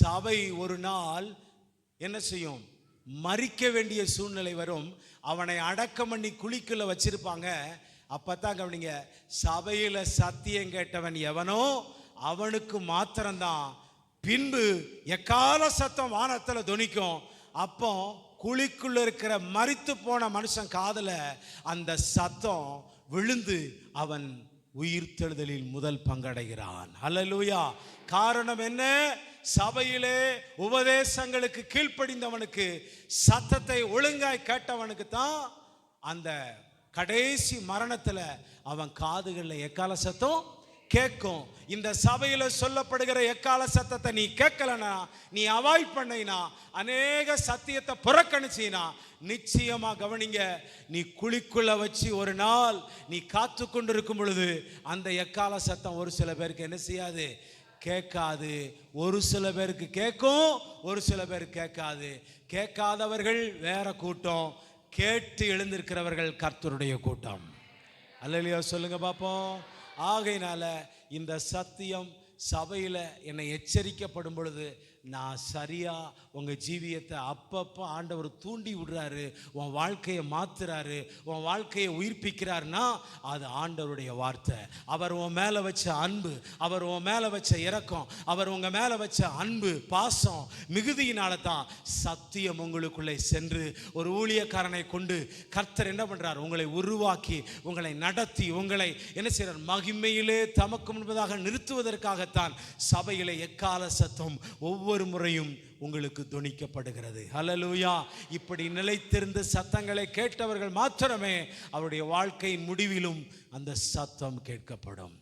சபை ஒரு நாள் என்ன செய்யும்? மரிக்க வேண்டிய சூழ்நிலை வரும். அவனை அடக்கம் பண்ணி குழிக்குள்ள வச்சிருப்பாங்க. அப்பதான் கவனிங்க, சபையில சத்தியம் கேட்டவன் எவனோ அவனுக்கு மாத்திரம்தான் பின்பு எக்கால சத்தம் வானத்துல தொனிக்கும். அப்போ குழிக்குள்ள இருக்கிற மரித்து போன மனுஷன் காதுல அந்த சத்தம் விழுந்து அவன் உயிர்த்தெழுதலில் முதல் பங்கடைகிறான். அல்லேலூயா. காரணம் என்ன? சபையிலே உபதேசங்களுக்கு கீழ்ப்படிந்தவனுக்கு, சத்தத்தை ஒழுங்காய் கேட்டவனுக்கு தான் அந்த கடைசி மரணத்துல அவன் காதுகளில் எக்கால சத்தம் கேட்கும். இந்த சபையில சொல்லப்படுகிற எக்கால சத்தத்தை நீ கேட்கலனா, நீ அவாய்ட் பண்ணினா, அநேக சத்தியத்தை புறக்கணிச்சினா, நிச்சயமா கவனிங்க, நீ குழிக்குள்ள வச்சு ஒரு நாள் நீ காத்து கொண்டிருக்கும் பொழுது அந்த எக்கால சத்தம் ஒரு சில பேருக்கு என்ன செய்யாது? கேட்காது. ஒரு சில பேருக்கு கேட்கும், ஒரு சில பேருக்கு கேட்காது. கேட்காதவர்கள் வேற கூட்டம், கேட்டு எழுந்திருக்கிறவர்கள் கர்த்தருடைய கூட்டம். அல்லேலூயா சொல்லுங்க பாப்போம். ஆகையினால இந்த சத்தியம் சபையில் என்னை எச்சரிக்கப்படும் பொழுது நான் சரியா உங்க ஜீவியத்தை அப்பப்போ ஆண்டவர் தூண்டி விடுறாரு, உன் வாழ்க்கையை மாத்துறாரு, உன் வாழ்க்கையை உயிர்ப்பிக்கிறாருன்னா அது ஆண்டவருடைய வார்த்தை. அவர் உன் மேல வச்ச அன்பு, அவர் உன் மேல வச்ச இரக்கம், அவர் உங்க மேல வச்ச அன்பு பாசம் மிகுதியினால தான் சத்தியம் உங்களுக்குள்ளே சென்று ஒரு ஊழியக்காரனை கொண்டு கர்த்தர் என்ன பண்றார்? உங்களை உருவாக்கி, உங்களை நடத்தி, உங்களை என்ன செய்றார்? மகிமையிலே தமக்கு முன்பதாக நிறுத்துவதற்காகத்தான் சபையிலே எக்கால சத்தம் ஒவ்வொரு முறையும் உங்களுக்கு தொனிக்கப்படுகிறது. ஹல்லேலூயா. இப்படி நிலைத்திருந்த சத்தங்களை கேட்டவர்கள் மாத்திரமே அவருடைய வாழ்க்கையின் முடிவிலும் அந்த சத்தம் கேட்கப்படும்.